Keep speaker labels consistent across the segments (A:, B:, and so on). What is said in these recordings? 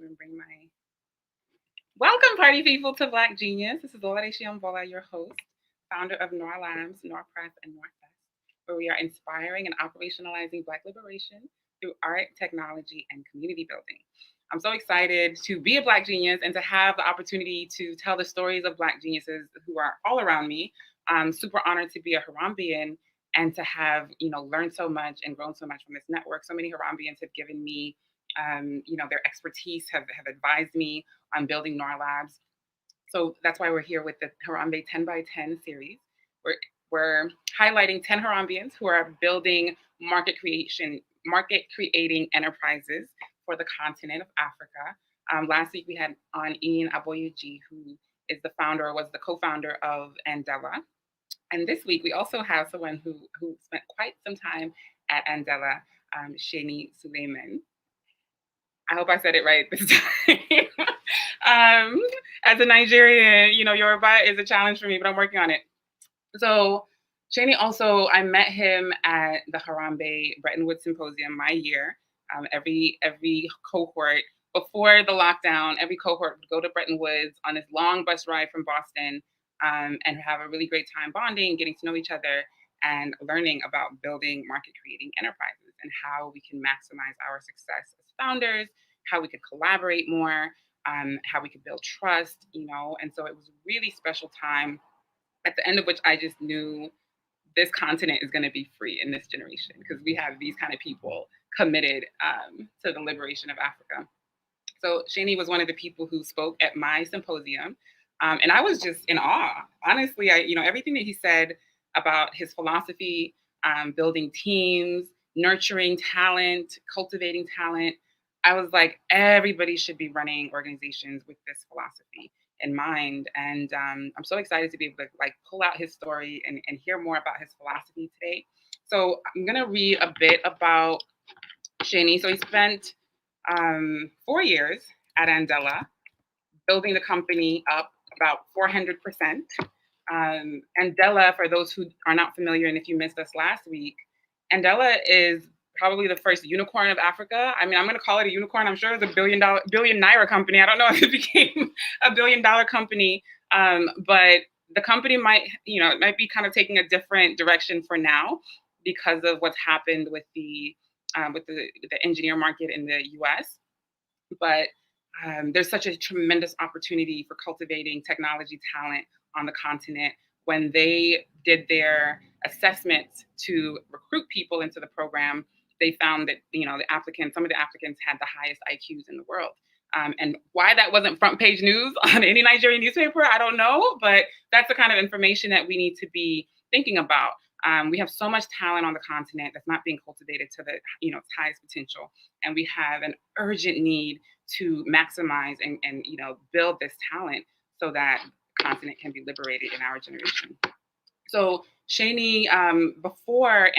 A: even bring my welcome, party people, to Black Genius. This is Olade Shiambola, your host, founder of Noir Labs, noirpress, and noirpress, where we are inspiring and operationalizing Black liberation through art, technology, and community building. I'm so excited to be a Black genius and to have the opportunity to tell the stories of Black geniuses who are all around me. I'm super honored to be a Harambean and to have, learned so much and grown so much from this network. So many Harambeans have given me, their expertise, have advised me on building Noir Labs. So that's why we're here with the Harambe 10 by 10 series. We're highlighting 10 Harambeans who are building market creating enterprises for the continent of Africa. Last week we had on Ian Aboyeji, who is the founder, or was the co-founder of Andela. And this week we also have someone who spent quite some time at Andela, Seni Sulyman. I hope I said it right this time. As a Nigerian, Yoruba is a challenge for me, but I'm working on it. So Seni also, I met him at the Harambe Bretton Woods Symposium my year. Every cohort, before the lockdown, every cohort would go to Bretton Woods on this long bus ride from Boston and have a really great time bonding, getting to know each other, and learning about building market creating enterprises and how we can maximize our success as founders, how we could collaborate more, how we could build trust, and so it was a really special time, at the end of which I just knew this continent is going to be free in this generation because we have these kind of people committed to the liberation of Africa. So Seni was one of the people who spoke at my symposium, and I was just in awe. Honestly, everything that he said about his philosophy, building teams, nurturing talent, cultivating talent, I was like, everybody should be running organizations with this philosophy in mind. And I'm so excited to be able to pull out his story and hear more about his philosophy today. So I'm going to read a bit about Seni. So he spent 4 years at Andela, building the company up about 400%. Andela, for those who are not familiar, and if you missed us last week, Andela is probably the first unicorn of Africa. I mean, I'm going to call it a unicorn. I'm sure it's a billion naira company. I don't know if it became a $1 billion company, but the company might be kind of taking a different direction for now because of what's happened with the engineer market in the U.S. But there's such a tremendous opportunity for cultivating technology talent on the continent. When they did their assessments to recruit people into the program, they found that some of the applicants had the highest IQs in the world. And why that wasn't front page news on any Nigerian newspaper, I don't know, but that's the kind of information that we need to be thinking about. We have so much talent on the continent that's not being cultivated to the highest potential, and we have an urgent need to maximize and build this talent so that the continent can be liberated in our generation. So Seni, before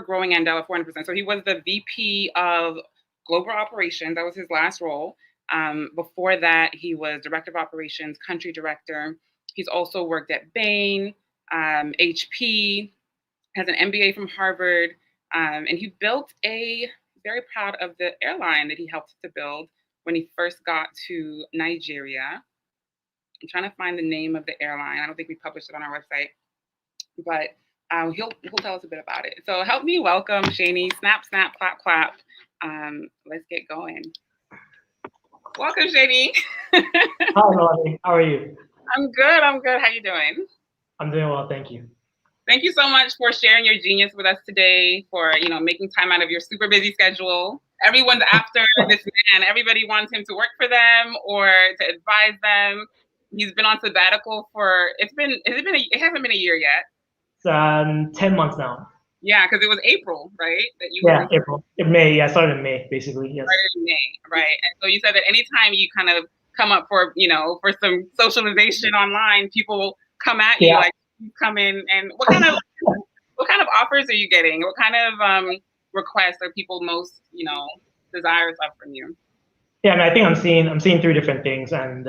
A: growing Andela 400%, so he was the VP of Global Operations. That was his last role. Before that, he was Director of Operations, Country Director. He's also worked at Bain, HP, has an MBA from Harvard, and he built very proud of the airline that he helped to build when he first got to Nigeria. I'm trying to find the name of the airline. I don't think we published it on our website, but he'll tell us a bit about it. So help me welcome Seni. Snap, snap, clap, clap. Let's get going. Welcome, Seni.
B: Hi, Olade. How are you?
A: I'm good. How you doing?
B: I'm doing well, thank you.
A: Thank you so much for sharing your genius with us today, for making time out of your super busy schedule. Everyone's after this man. Everybody wants him to work for them or to advise them. He's been on sabbatical for it hasn't been a year yet.
B: It's 10 months now.
A: Yeah, because it was April, right?
B: April. In May, yeah, I started in May, basically, yes.
A: Started in May, right. And so you said that anytime you kind of come up for some socialization online, people come at you like, come in, and what kind of offers are you getting? What kind of requests are people most desirous of from you?
B: Yeah, I think I'm seeing 3 different things, and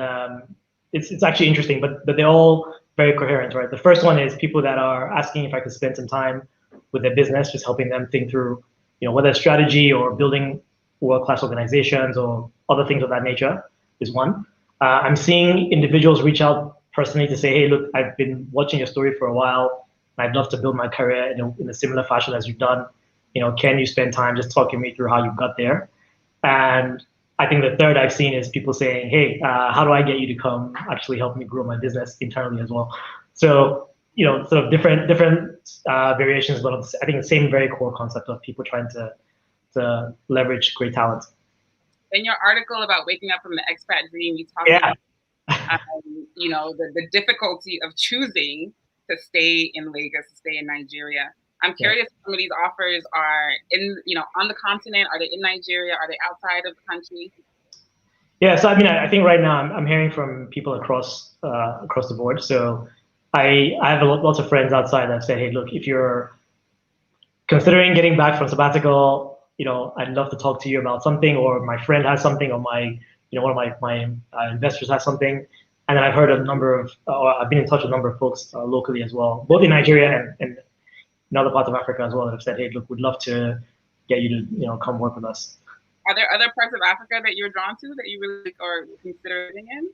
B: it's actually interesting, but they're all very coherent, right? The first one is people that are asking if I could spend some time with their business, just helping them think through whether strategy or building world-class organizations or other things of that nature is one. I'm seeing individuals reach out personally to say, hey, look, I've been watching your story for a while. I'd love to build my career in a similar fashion as you've done. Can you spend time just talking me through how you got there? And I think the third I've seen is people saying, hey, how do I get you to come actually help me grow my business internally as well? So, sort of different variations, but I think the same very core concept of people trying to leverage great talent.
A: In your article about waking up from the expat dream, you talked about the difficulty of choosing to stay in Lagos, to stay in Nigeria. I'm curious if some of these offers are on the continent. Are they in Nigeria? Are they outside of the country?
B: Yeah, so I think right now I'm hearing from people across the board. So I have lots of friends outside that have said, hey, look, if you're considering getting back from sabbatical, I'd love to talk to you about something, or my friend has something, or one of my investors has something. And then I've heard I've been in touch with a number of folks locally as well, both in Nigeria and in other parts of Africa as well, that have said, hey, look, we'd love to get you to come work with us.
A: Are there other parts of Africa that you're drawn to that you really are considering in?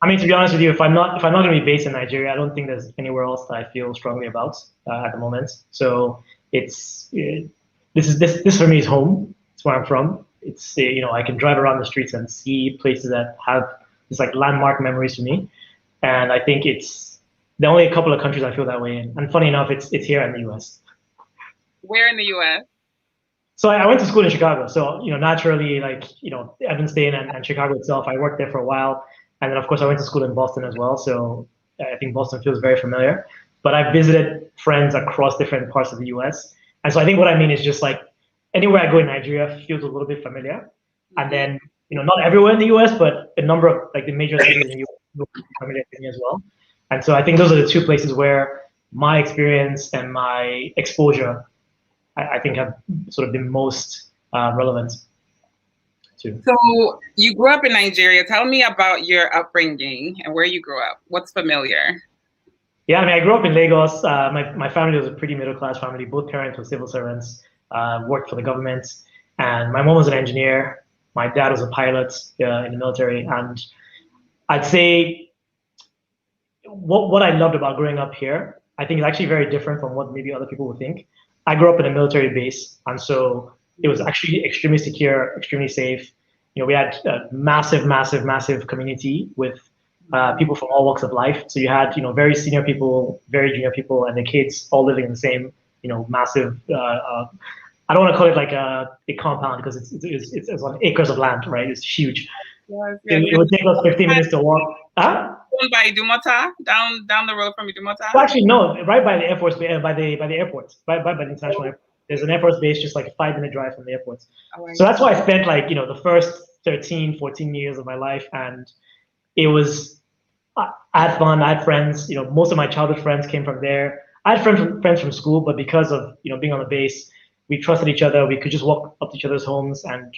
B: I mean, to be honest with you, if I'm not going to be based in Nigeria, I don't think there's anywhere else that I feel strongly about at the moment. So this for me is home. It's where I'm from. It's I can drive around the streets and see places that have this like landmark memories for me, and I think it's the only a couple of countries I feel that way in. And funny enough, it's here in the U.S.
A: Where in the U.S.?
B: So I went to school in Chicago. So naturally, Evanston and Chicago itself, I worked there for a while. And then, of course, I went to school in Boston as well. So I think Boston feels very familiar. But I've visited friends across different parts of the US. And so I think what I mean is just like anywhere I go in Nigeria feels a little bit familiar. And then, not everywhere in the US, but a number of like the major cities in the US will be familiar to me as well. And so I think those are the two places where my experience and my exposure, I think, have sort of been most relevant.
A: So you grew up in Nigeria. Tell me about your upbringing and where you grew up. What's familiar?
B: Yeah, I mean, I grew up in Lagos. My family was a pretty middle-class family. Both parents were civil servants, worked for the government. And my mom was an engineer. My dad was a pilot in the military. And I'd say what I loved about growing up here, I think is actually very different from what maybe other people would think. I grew up in a military base. And so it was actually extremely secure, extremely safe. We had a massive, massive, massive community with people from all walks of life. So you had, very senior people, very junior people, and the kids all living in the same, massive. I don't want to call it like a compound because it's on acres of land, right? It's huge. Yes, it would take us 15 minutes to walk. Huh?
A: By Idumota, down the road from Idumota.
B: Well, actually, no, right by the Air Force, by the airport, by the international airport. There's an Air Force base just like a 5-minute drive from the airport. So that's why I spent the first 13, 14 years of my life. And it was, I had fun, I had friends, most of my childhood friends came from there. I had friends from school, but because of, being on the base, we trusted each other. We could just walk up to each other's homes and,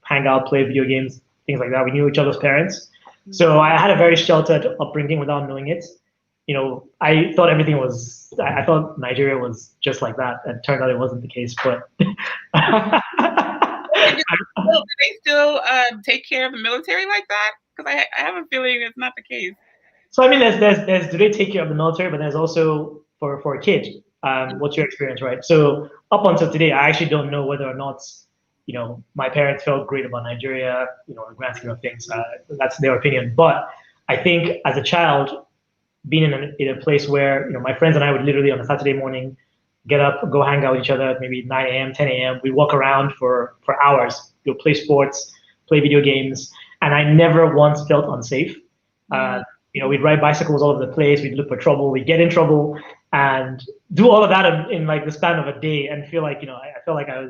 B: hang out, play video games, things like that. We knew each other's parents. So I had a very sheltered upbringing without knowing it. I thought I thought Nigeria was just like that, and it turned out it wasn't the case. But
A: do they still take care of the military like that? Because I have a feeling it's not the case.
B: So I mean, there's do they take care of the military, but there's also for a kid, what's your experience, right? So up until today, I actually don't know whether or not my parents felt great about Nigeria, in the grand scheme of things. That's their opinion. But I think as a child, being in a place where, my friends and I would literally on a Saturday morning get up, go hang out with each other at maybe 9 a.m., 10 a.m. We walk around for hours, play sports, play video games. And I never once felt unsafe. We'd ride bicycles all over the place. We'd look for trouble. We'd get in trouble and do all of that in like the span of a day and feel like, I felt like I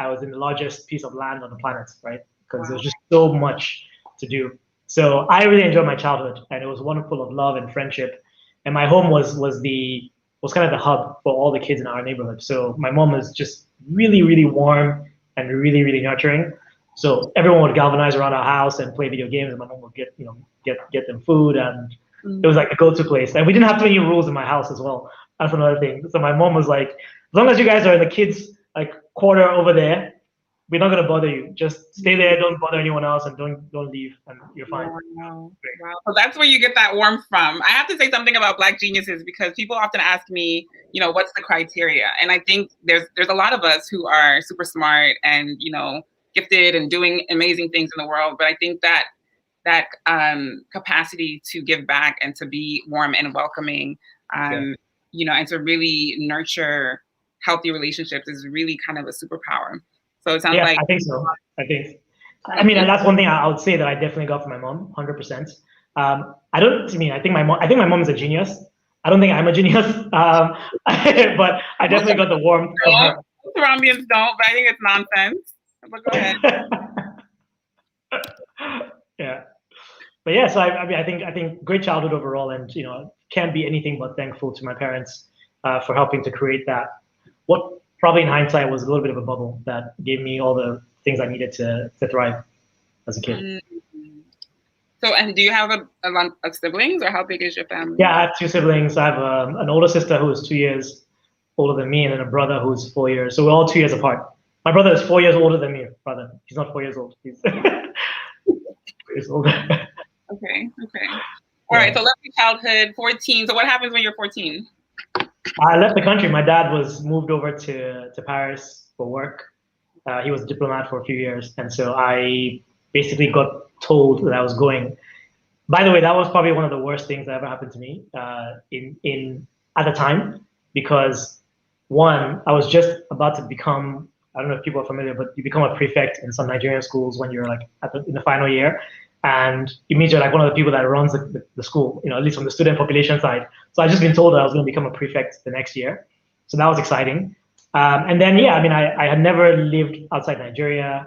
B: was in the largest piece of land on the planet, right? Because there's just so much to do. So I really enjoyed my childhood, and it was one full of love and friendship. And my home was kind of the hub for all the kids in our neighborhood. So my mom was just really, really warm and really, really nurturing. So everyone would galvanize around our house and play video games, and my mom would get them food, and it was like a go-to place. And we didn't have too many rules in my house as well. That's another thing. So my mom was like, as long as you guys are in the kids' like quarter over there, we're not gonna bother you. Just stay there, don't bother anyone else, and don't leave, and you're fine.
A: Wow. Wow. So that's where you get that warmth from. I have to say something about Black geniuses because people often ask me, what's the criteria? And I think there's a lot of us who are super smart and gifted and doing amazing things in the world, but I think that capacity to give back and to be warm and welcoming, and to really nurture healthy relationships is really kind of a superpower. So it sounds like
B: I think so. I mean, and that's one thing I would say that I definitely got from my mom, 100%. I think my mom is a genius. I don't think I'm a genius, but I definitely got the warmth from her.
A: Harambeans don't, but I think it's nonsense. But go ahead.
B: Yeah, but yeah. So I think great childhood overall, and can't be anything but thankful to my parents for helping to create that. What probably in hindsight was a little bit of a bubble that gave me all the things I needed to thrive as a kid.
A: Mm-hmm. So, and do you have a lot of siblings, or how big is your family?
B: Yeah, I have 2 siblings. I have an older sister who is 2 years older than me, and then a brother who's 4 years. So we're all 2 years apart. My brother is 4 years older than me, brother. He's not 4 years old. He's 4 years older.
A: Okay. All right, so lovely childhood, 14. So what happens when you're 14?
B: I left the country. My dad was moved over to Paris for work. He was a diplomat for a few years. And so I basically got told that I was going. By the way, that was probably one of the worst things that ever happened to me in at the time, because one, I was just about to become, I don't know if people are familiar, but you become a prefect in some Nigerian schools when you're like in the final year. And it means you're like one of the people that runs the school, at least from the student population side. So I'd just been told that I was going to become a prefect the next year. So that was exciting. And then, I had never lived outside Nigeria.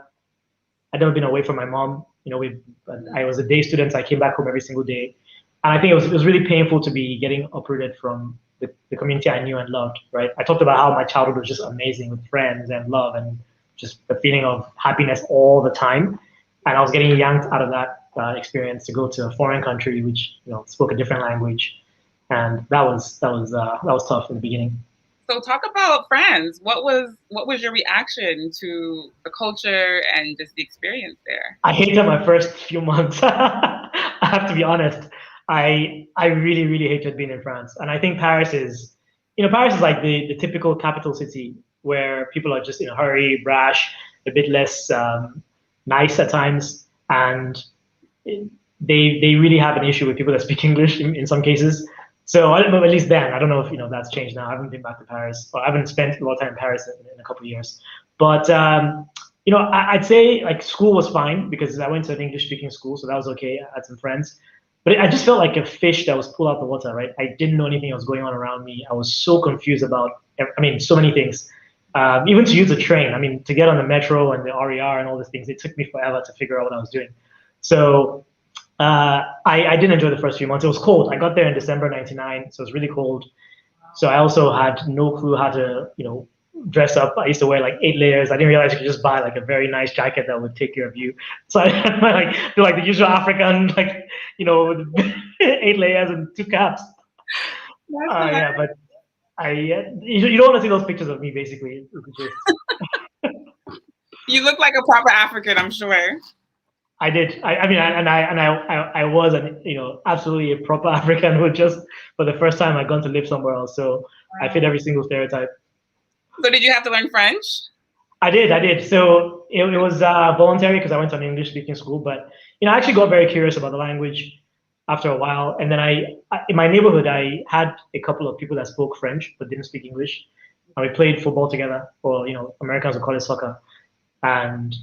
B: I'd never been away from my mom. I was a day student, so I came back home every single day. And I think it was really painful to be getting uprooted from the community I knew and loved, right? I talked about how my childhood was just amazing with friends and love and just the feeling of happiness all the time. And I was getting yanked out of that experience to go to a foreign country, which spoke a different language, and that was tough in the beginning.
A: So talk about friends. What was your reaction to the culture and just the experience there?
B: I hated my first few months. I have to be honest. I really, really hated being in France, and I think Paris is like the typical capital city where people are just in a hurry, brash, a bit less nice at times, and they really have an issue with people that speak English in some cases. So at least then, I don't know if that's changed now. I haven't been back to Paris, or I haven't spent a lot of time in Paris in a couple of years. But I'd say like school was fine because I went to an English-speaking school, so that was okay. I had some friends, but I just felt like a fish that was pulled out of the water. Right? I didn't know anything that was going on around me. I was so confused about, so many things. Even to use a train, to get on the metro and the RER and all these things, it took me forever to figure out what I was doing. So I didn't enjoy the first few months. It was cold. I got there in December '99, so it was really cold. So I also had no clue how to, dress up. I used to wear like 8 layers. I didn't realize you could just buy like a very nice jacket that would take care of you. So I do like the usual African, 8 layers and 2 caps. But you don't want to see those pictures of me, basically.
A: You look like a proper African, I'm sure.
B: I did. I was absolutely a proper African who just for the first time I'd gone to live somewhere else. So wow. I fit every single stereotype.
A: So did you have to learn French?
B: I did. So it was voluntary because I went to an English-speaking school, but I actually got very curious about the language after a while. And then in my neighborhood, I had a couple of people that spoke French but didn't speak English, and we played football together, or Americans would call it soccer. And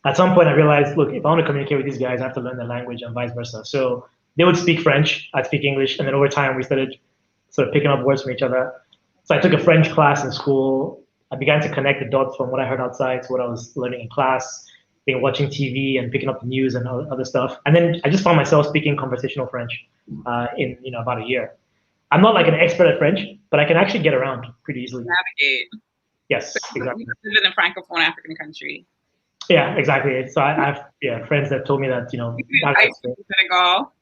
B: at some point, I realized, look, if I want to communicate with these guys, I have to learn their language and vice versa. So they would speak French, I'd speak English, and then over time, we started sort of picking up words from each other. So I took a French class in school. I began to connect the dots from what I heard outside to what I was learning in class, watching TV and picking up the news and other stuff. And then I just found myself speaking conversational French in about a year. I'm not like an expert at French, but I can actually get around pretty easily.
A: Navigate.
B: Yes, exactly.
A: You live in a francophone African country.
B: Yeah, exactly. So I have friends that told me that
A: Senegal.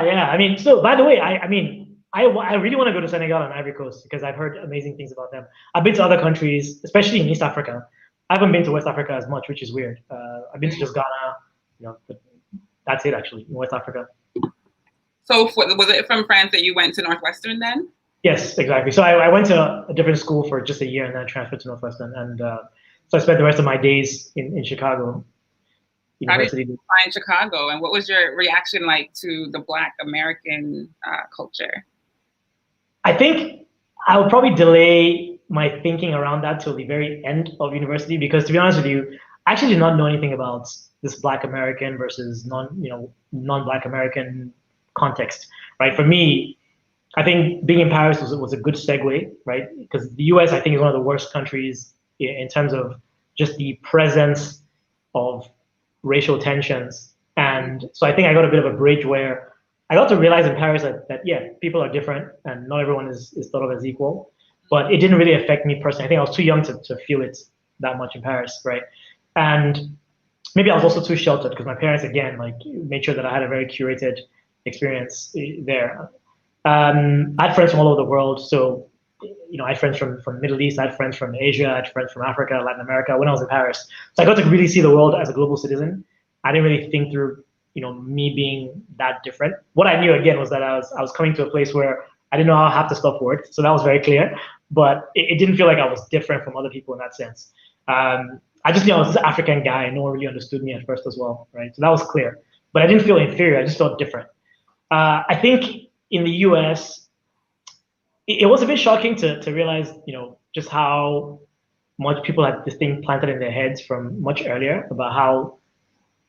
B: Yeah. So by the way, I really want to go to Senegal and Ivory Coast because I've heard amazing things about them. I've been to other countries, especially in East Africa, I haven't been to West Africa as much, which is weird. I've been to just Ghana, but that's it actually in West Africa.
A: So was it from France that you went to Northwestern then?
B: Yes, exactly. So I went to a different school for just a year and then transferred to Northwestern. And so I spent the rest of my days in Chicago University.
A: How did you find Chicago, and what was your reaction like to the Black American culture?
B: I think I would probably delay my thinking around that till the very end of university because, to be honest with you, I actually did not know anything about this Black American versus non-Black American context, right? For me, I think being in Paris was a good segue, right? Because the US, I think, is one of the worst countries in terms of just the presence of racial tensions. And so I think I got a bit of a bridge where I got to realize in Paris that yeah, people are different and not everyone is thought of as equal. But it didn't really affect me personally. I think I was too young to feel it that much in Paris, right? And maybe I was also too sheltered because my parents, again, like made sure that I had a very curated experience there. I had friends from all over the world. So, I had friends from the Middle East, I had friends from Asia, I had friends from Africa, Latin America when I was in Paris. So I got to really see the world as a global citizen. I didn't really think through, me being that different. What I knew again was that I was coming to a place where I didn't know how half the stuff worked. So that was very clear. But it didn't feel like I was different from other people in that sense. I just knew I was this African guy and no one really understood me at first as well, right? So that was clear. But I didn't feel inferior. I just felt different. I think in the US, it was a bit shocking to realize, just how much people had this thing planted in their heads from much earlier about how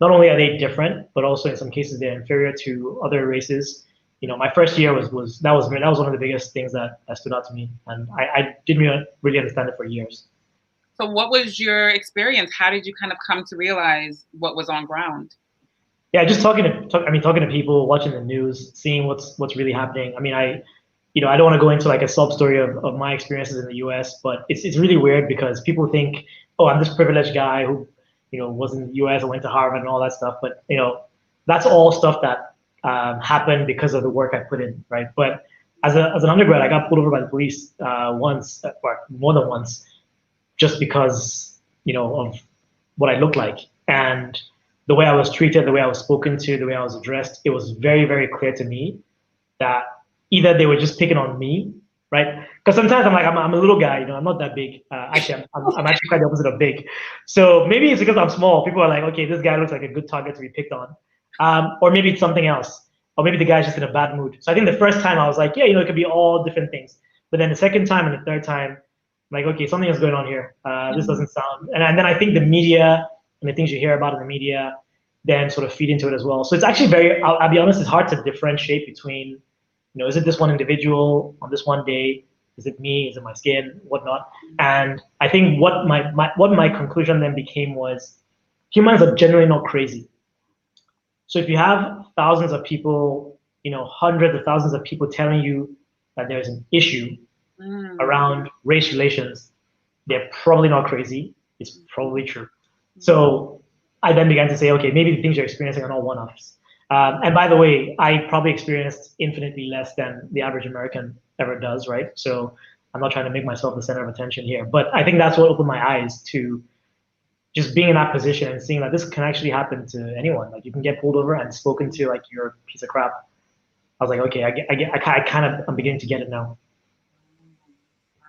B: not only are they different, but also in some cases they're inferior to other races. My first year was one of the biggest things that stood out to me, and I didn't really understand it for years.
A: So what was your experience? How did you kind of come to realize what was on ground?
B: Yeah, just talking to people, watching the news, seeing what's really happening. I mean, I don't want to go into like a sub story of my experiences in the US, but it's really weird because people think, oh, I'm this privileged guy who, was in the US and went to Harvard and all that stuff. But, that's all stuff that happened because of the work I put in, right? But as an undergrad, I got pulled over by the police once, or more than once, just because, of what I looked like. And the way I was treated, the way I was spoken to, the way I was addressed, it was very, very clear to me that either they were just picking on me, right? Because sometimes I'm like, I'm a little guy, I'm not that big. Actually, I'm actually quite the opposite of big. So maybe it's because I'm small. People are like, okay, this guy looks like a good target to be picked on. Or maybe it's something else. Or maybe the guy's just in a bad mood. So I think the first time I was like, yeah, it could be all different things. But then the second time and the third time, I'm like, okay, something is going on here. This doesn't sound. And then I think the media and the things you hear about in the media then sort of feed into it as well. So it's actually I'll be honest, it's hard to differentiate between, is it this one individual on this one day? Is it me? Is it my skin? Whatnot? And I think what my conclusion then became was humans are generally not crazy. So if you have thousands of people, hundreds of thousands of people telling you that there's an issue around race relations, they're probably not crazy. It's probably true. So I then began to say, okay, maybe the things you're experiencing are not one-offs. And by the way, I probably experienced infinitely less than the average American ever does, right? So I'm not trying to make myself the center of attention here, but I think that's what opened my eyes to just being in that position and seeing that this can actually happen to anyone. Like you can get pulled over and spoken to like you're a piece of crap. I was like, okay, I'm beginning to get it now.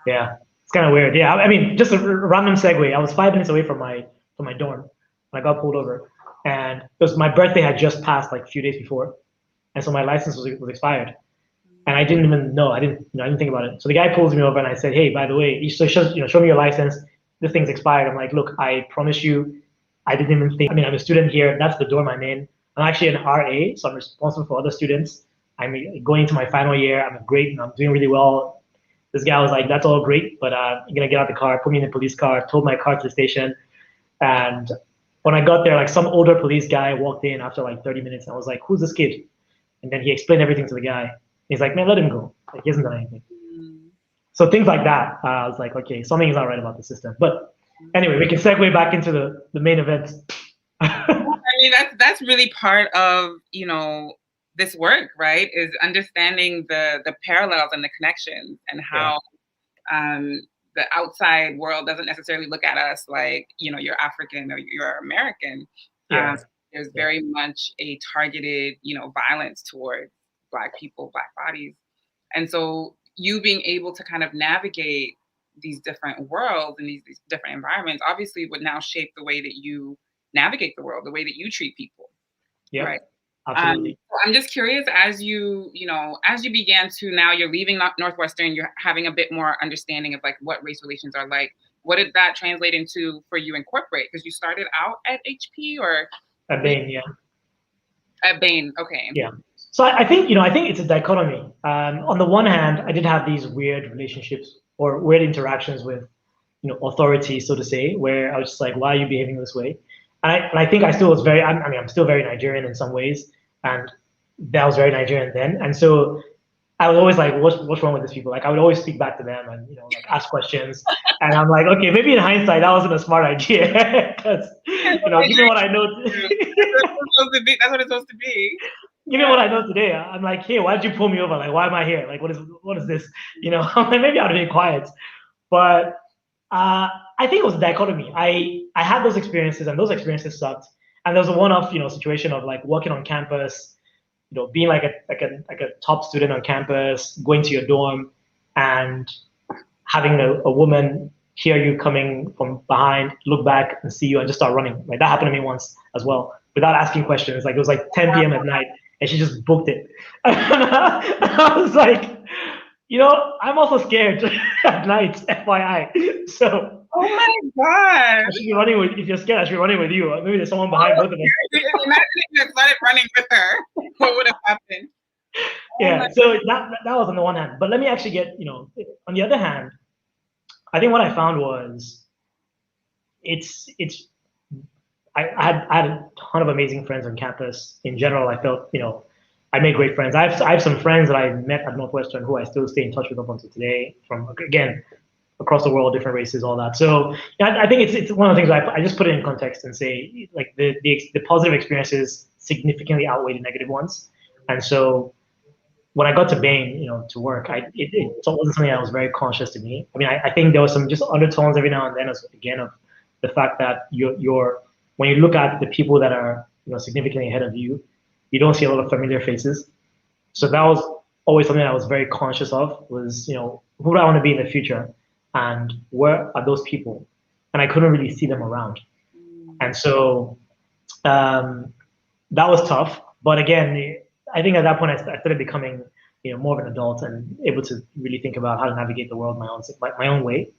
B: Yeah, it's kind of weird. Yeah, I mean, just a random segue. I was 5 minutes away from my dorm when I got pulled over, and my birthday had just passed like a few days before, and so my license was expired, and I didn't even know. I didn't think about it. So the guy pulls me over, and I said, hey, by the way, show me your license. This thing's expired. I'm like, look, I promise you, I didn't even think. I mean, I'm a student here. That's the dorm I'm in. I'm actually an RA, so I'm responsible for other students. I'm going into my final year. I'm doing really well. This guy was like, that's all great, but you're gonna get out the car, put me in the police car, towed my car to the station. And when I got there, like some older police guy walked in after like 30 minutes and I was like, who's this kid? And then he explained everything to the guy. He's like, man, let him go. Like, he hasn't done anything. So things like that, I was like, okay, something is not right about the system. But anyway, we can segue back into the main event.
A: I mean, that's really part of, this work, right? Is understanding the parallels and the connections and how the outside world doesn't necessarily look at us like, you're African or you're American.
B: Yeah.
A: There's very much a targeted, violence towards Black people, Black bodies. And so you being able to kind of navigate these different worlds and these different environments obviously would now shape the way that you navigate the world, the way that you treat people.
B: Yeah.
A: Right.
B: Absolutely.
A: I'm just curious, as you began to, now you're leaving Northwestern, you're having a bit more understanding of like what race relations are like. What did that translate into for you in corporate? Because you started out at HP or
B: At Bain, yeah.
A: At Bain, okay.
B: Yeah. So I think it's a dichotomy. On the one hand, I did have these weird relationships or weird interactions with, authority, so to say, where I was just like, why are you behaving this way? And I think I still was I'm still very Nigerian in some ways, and that was very Nigerian then. And so I was always like, what's wrong with these people? Like I would always speak back to them and like ask questions. And I'm like, okay, maybe in hindsight that wasn't a smart idea because given what I know,
A: that's what it's supposed to be.
B: Given what I know today, I'm like, hey, why did you pull me over? Like, why am I here? Like, what is this? I'm like, maybe I'd be quiet. But I think it was a dichotomy. I had those experiences, and those experiences sucked. And there was a one-off, situation of like working on campus, being like a top student on campus, going to your dorm, and having a woman hear you coming from behind, look back and see you, and just start running. Like that happened to me once as well, without asking questions. Like it was like 10 p.m. at night, and she just booked it. I was like, I'm also scared at night, FYI. So,
A: oh my God.
B: I should be running with, if you're scared, I should be running with you. Maybe there's someone behind both of us.
A: Imagine if you had started running with her. What would have happened?
B: Yeah, so that was on the one hand. But let me actually get, on the other hand, I think what I found was I had a ton of amazing friends on campus. In general, I felt, I made great friends. I have some friends that I met at Northwestern who I still stay in touch with up until today, from again across the world, different races, all that. So I think it's one of the things I just put it in context and say like the positive experiences significantly outweigh the negative ones. And so when I got to Bain, to work, it wasn't something that was very conscious to me. I mean, I think there was some just undertones every now and then, again, of the fact that you're when you look at the people that are significantly ahead of you, you don't see a lot of familiar faces. So that was always something I was very conscious of, was, who do I want to be in the future? And where are those people? And I couldn't really see them around. And so that was tough. But again, I think at that point I started becoming, more of an adult and able to really think about how to navigate the world my own way.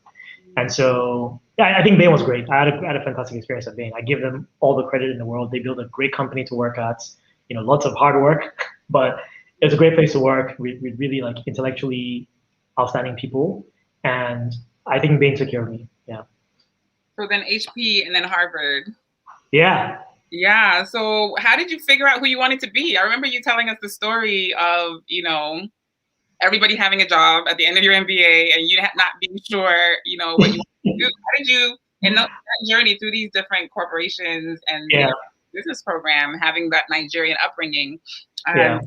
B: And so, yeah, I think Bain was great. I had a fantastic experience at Bain. I give them all the credit in the world. They built a great company to work at. Lots of hard work, but it was a great place to work with really like intellectually outstanding people. And I think Bain took care of me. Yeah.
A: So then HP and then Harvard.
B: Yeah.
A: Yeah. So how did you figure out who you wanted to be? I remember you telling us the story of, everybody having a job at the end of your MBA and you not being sure, what you want to do. How did you, in that journey through these different corporations and business program, having that Nigerian upbringing, how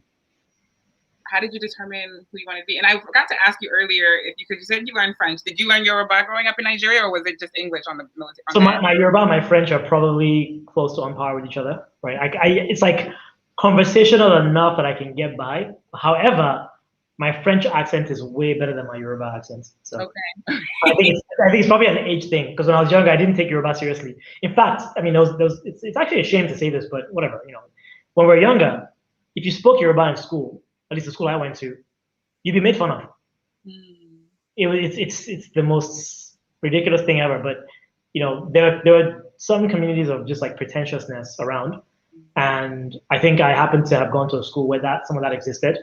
A: did you determine who you want to be? And I forgot to ask you earlier, you said you learned French. Did you learn Yoruba growing up in Nigeria, or was it just English on the military?
B: So my Yoruba and my French are probably close to on par with each other, right? It's like conversational enough that I can get by. However, my French accent is way better than my Yoruba accent. So
A: okay.
B: I think it's probably an age thing, because when I was younger, I didn't take Yoruba seriously. In fact, I mean, it's actually a shame to say this, but whatever, when we're younger, if you spoke Yoruba in school, at least the school I went to, you'd be made fun of. It's the most ridiculous thing ever. But there were some communities of just like pretentiousness around, and I think I happened to have gone to a school where some of that existed.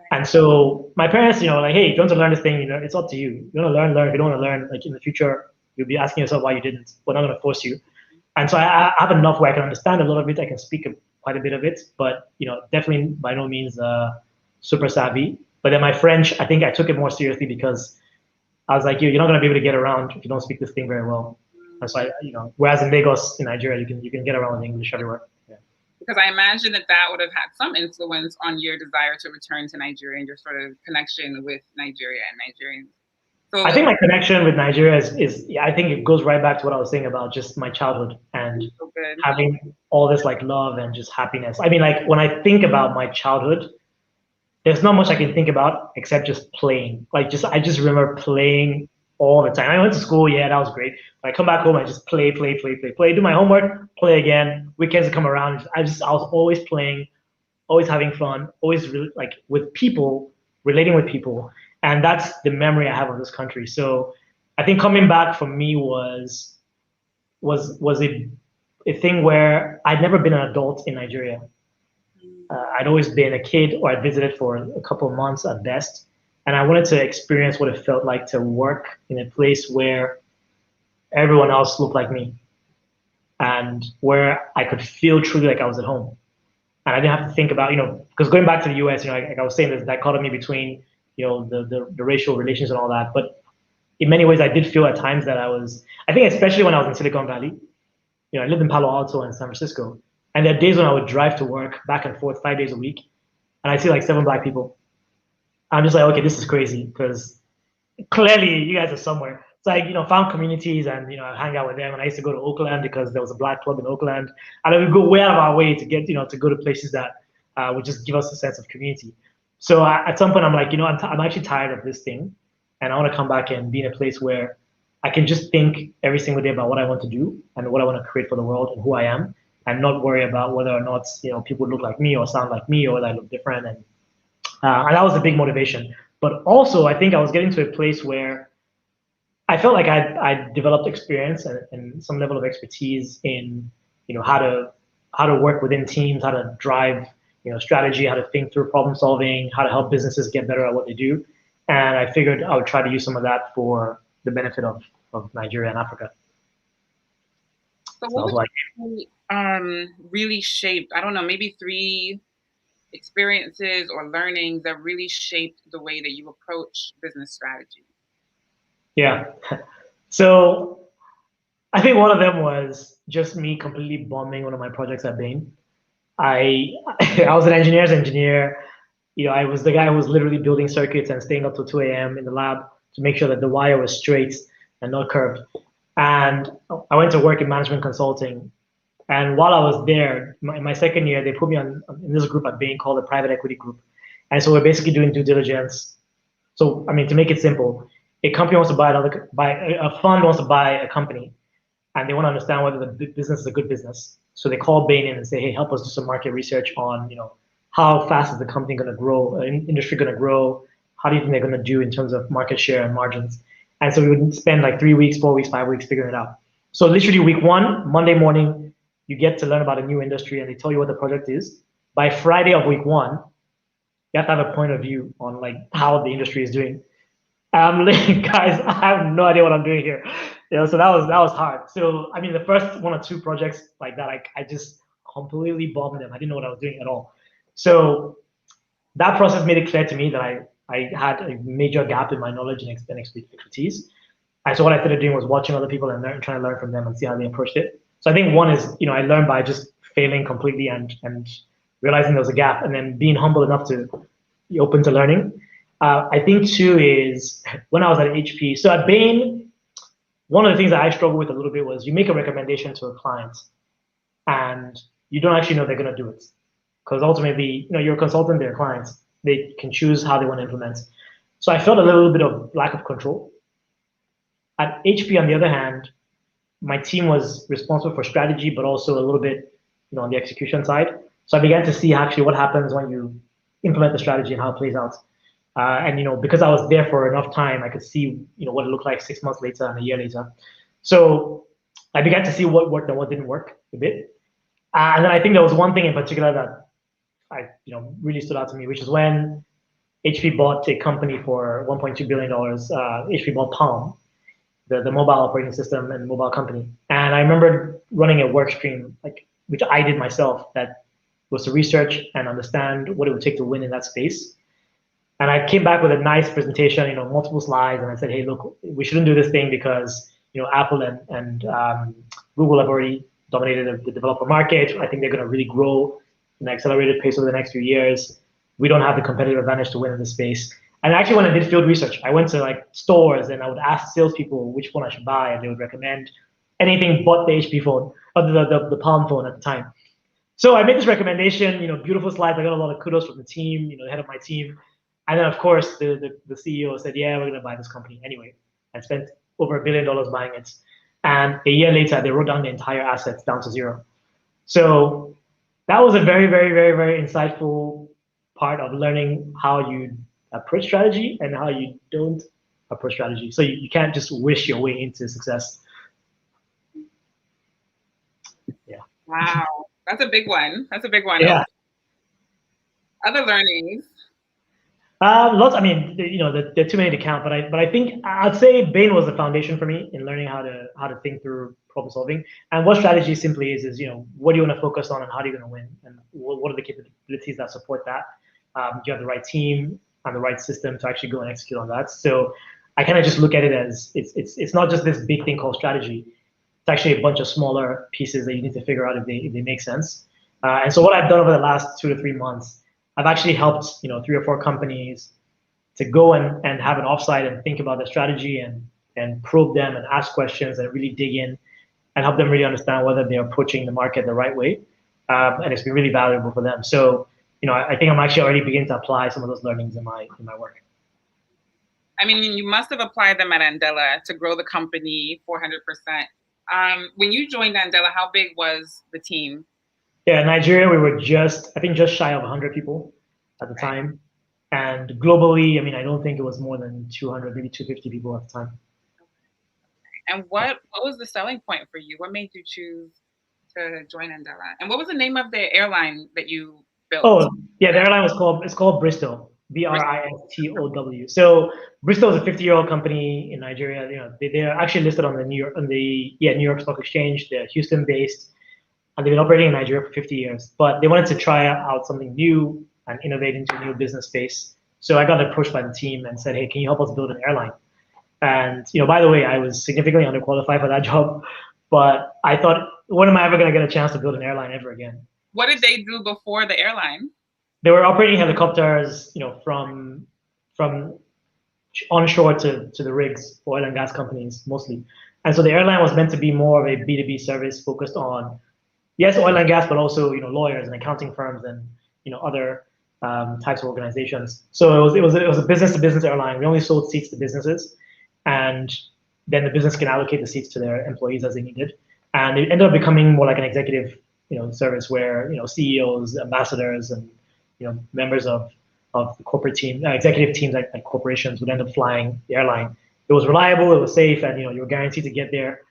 B: And so my parents, like, hey, if you want to learn this thing, it's up to you. You want to learn. If you don't want to learn, like in the future, you'll be asking yourself why you didn't. We're not going to force you. And so I have enough where I can understand a lot of it. I can speak quite a bit of it, but definitely by no means super savvy. But then my French, I think I took it more seriously because I was like, you're not going to be able to get around if you don't speak this thing very well. And so whereas in Lagos, in Nigeria, you can get around with English everywhere.
A: Because I imagine that would have had some influence on your desire to return to Nigeria and your sort of connection with Nigeria and Nigerians. So
B: I think my connection with Nigeria yeah, I think it goes right back to what I was saying about just my childhood and
A: so good.
B: having all this like love and just happiness. I mean, like when I think about my childhood, there's not much I can think about except just playing. Like just I just remember playing all the time. I went to school, yeah, that was great. But I come back home, I just play, do my homework, play again. Weekends come around, I was always playing, always having fun, always like with people, relating with people, and that's the memory I have of this country. So I think coming back for me was a thing where I'd never been an adult in Nigeria. I'd always been a kid, or I'd visited for a couple of months at best, and I wanted to experience what it felt like to work in a place where everyone else looked like me, and where I could feel truly like I was at home. And I didn't have to think about, because going back to the US, like I was saying, there's a dichotomy between, the racial relations and all that. But in many ways, I did feel at times that I think especially when I was in Silicon Valley, I lived in Palo Alto and San Francisco. And there are days when I would drive to work back and forth 5 days a week, and I see like 7 Black people. I'm just like, okay, this is crazy because clearly you guys are somewhere. So I, found communities and, I hang out with them. And I used to go to Oakland because there was a Black club in Oakland. And I would go way out of our way to get, to go to places that would just give us a sense of community. So at some point, I'm like, I'm actually tired of this thing. And I want to come back and be in a place where I can just think every single day about what I want to do and what I want to create for the world and who I am, and not worry about whether or not, people look like me or sound like me or whether I look different. And that was a big motivation. But also, I think I was getting to a place where I felt like I developed experience and some level of expertise in, how to work within teams, how to drive, strategy, how to think through problem solving, how to help businesses get better at what they do. And I figured I would try to use some of that for the benefit of Nigeria and Africa.
A: So what would you say, really shaped, I don't know, maybe 3 experiences or learnings that really shaped the way that you approach business strategy?
B: Yeah. So I think one of them was just me completely bombing one of my projects at Bain. I I was an engineer's engineer. I was the guy who was literally building circuits and staying up till 2 a.m. in the lab to make sure that the wire was straight and not curved. And I went to work in management consulting. And while I was there, in my second year, they put me in this group at Bain called the Private Equity Group. And so we're basically doing due diligence. So, I mean, to make it simple, a company wants to a fund wants to buy a company, and they want to understand whether the business is a good business. So they call Bain in and say, hey, help us do some market research on, how fast is the company going to grow, industry going to grow? How do you think they're going to do in terms of market share and margins? And so we would spend like 3 weeks, 4 weeks, 5 weeks figuring it out. So literally week 1, Monday morning, you get to learn about a new industry and they tell you what the project is. By Friday of week 1, you have to have a point of view on like how the industry is doing. I'm like, guys, I have no idea what I'm doing here. So that was hard. So I mean, the first 1 or 2 projects like that, I just completely bombed them. I didn't know what I was doing at all. So that process made it clear to me that I had a major gap in my knowledge and expertise. And so what I started doing was watching other people and trying to learn from them and see how they approached it. So I think one is, I learned by just failing completely and realizing there was a gap, and then being humble enough to be open to learning. I think 2 is when I was at HP. So at Bain, one of the things that I struggled with a little bit was you make a recommendation to a client and you don't actually know they're going to do it. Because ultimately, you're a consultant, they're clients. They can choose how they want to implement. So I felt a little bit of lack of control. At HP, on the other hand, my team was responsible for strategy, but also a little bit, on the execution side. So I began to see actually what happens when you implement the strategy and how it plays out. And because I was there for enough time, I could see, what it looked like 6 months later and a year later. So I began to see what worked and what didn't work a bit. And then I think there was one thing in particular that really stood out to me, which is when HP bought a company for $1.2 billion. HP bought Palm, the mobile operating system and mobile company. And I remember running a work stream, which I did myself, that was to research and understand what it would take to win in that space. And I came back with a nice presentation, multiple slides, and I said, hey, look, we shouldn't do this thing because, Apple and Google have already dominated the developer market. I think they're going to really grow in an accelerated pace over the next few years. We don't have the competitive advantage to win in this space. And actually, when I did field research, I went to like stores and I would ask salespeople which phone I should buy, and they would recommend anything but the HP phone, or the Palm phone at the time. So I made this recommendation, beautiful slides. I got a lot of kudos from the team, the head of my team. And then, of course, the CEO said, yeah, we're going to buy this company anyway. I spent over $1 billion buying it. And a year later, they wrote down the entire assets down to zero. So that was a very, very, very, very insightful part of learning how you approach strategy and how you don't approach strategy. So you can't just wish your way into success. Yeah.
A: Wow. That's a big one. That's a big one.
B: Yeah.
A: Other learnings.
B: Lots. I mean, there are too many to count, but I think I'd say Bain was the foundation for me in learning how to think through problem solving. And what strategy simply is what do you want to focus on and how are you going to win, and what are the capabilities that support that. Do you have the right team and the right system to actually go and execute on that? So I kind of just look at it as it's not just this big thing called strategy. It's actually a bunch of smaller pieces that you need to figure out if they make sense. And so what I've done over the last 2 to 3 months, I've actually helped 3 or 4 companies to go and have an offsite and think about the strategy and probe them and ask questions and really dig in and help them really understand whether they're approaching the market the right way. And it's been really valuable for them. So I think I'm actually already beginning to apply some of those learnings in my work.
A: I mean, you must have applied them at Andela to grow the company 400%. When you joined Andela, how big was the team?
B: Yeah, in Nigeria, we were just shy of 100 people at the time. And globally, I mean, I don't think it was more than 200, maybe 250 people at the time.
A: And what was the selling point for you? What made you choose to join Andela? And what was the name of the airline that you built?
B: Oh, yeah, the airline it's called Bristow, Bristow. So Bristow is a 50-year-old company in Nigeria. They're actually listed on the New York Stock Exchange. They're Houston based. And they've been operating in Nigeria for 50 years, but they wanted to try out something new and innovate into a new business space. So I got approached by the team and said, hey, can you help us build an airline? And, by the way, I was significantly underqualified for that job, but I thought, when am I ever going to get a chance to build an airline ever again?
A: What did they do before the airline?
B: They were operating helicopters, from onshore to the rigs, oil and gas companies mostly. And so the airline was meant to be more of a B2B service focused on, yes, oil and gas, but also lawyers and accounting firms and other types of organizations. So it was a business to business airline. We only sold seats to businesses, and then the business can allocate the seats to their employees as they needed. And it ended up becoming more like an executive service where CEOs, ambassadors, and members of the corporate team, executive teams at corporations would end up flying the airline. It was reliable, it was safe, and you were guaranteed to get there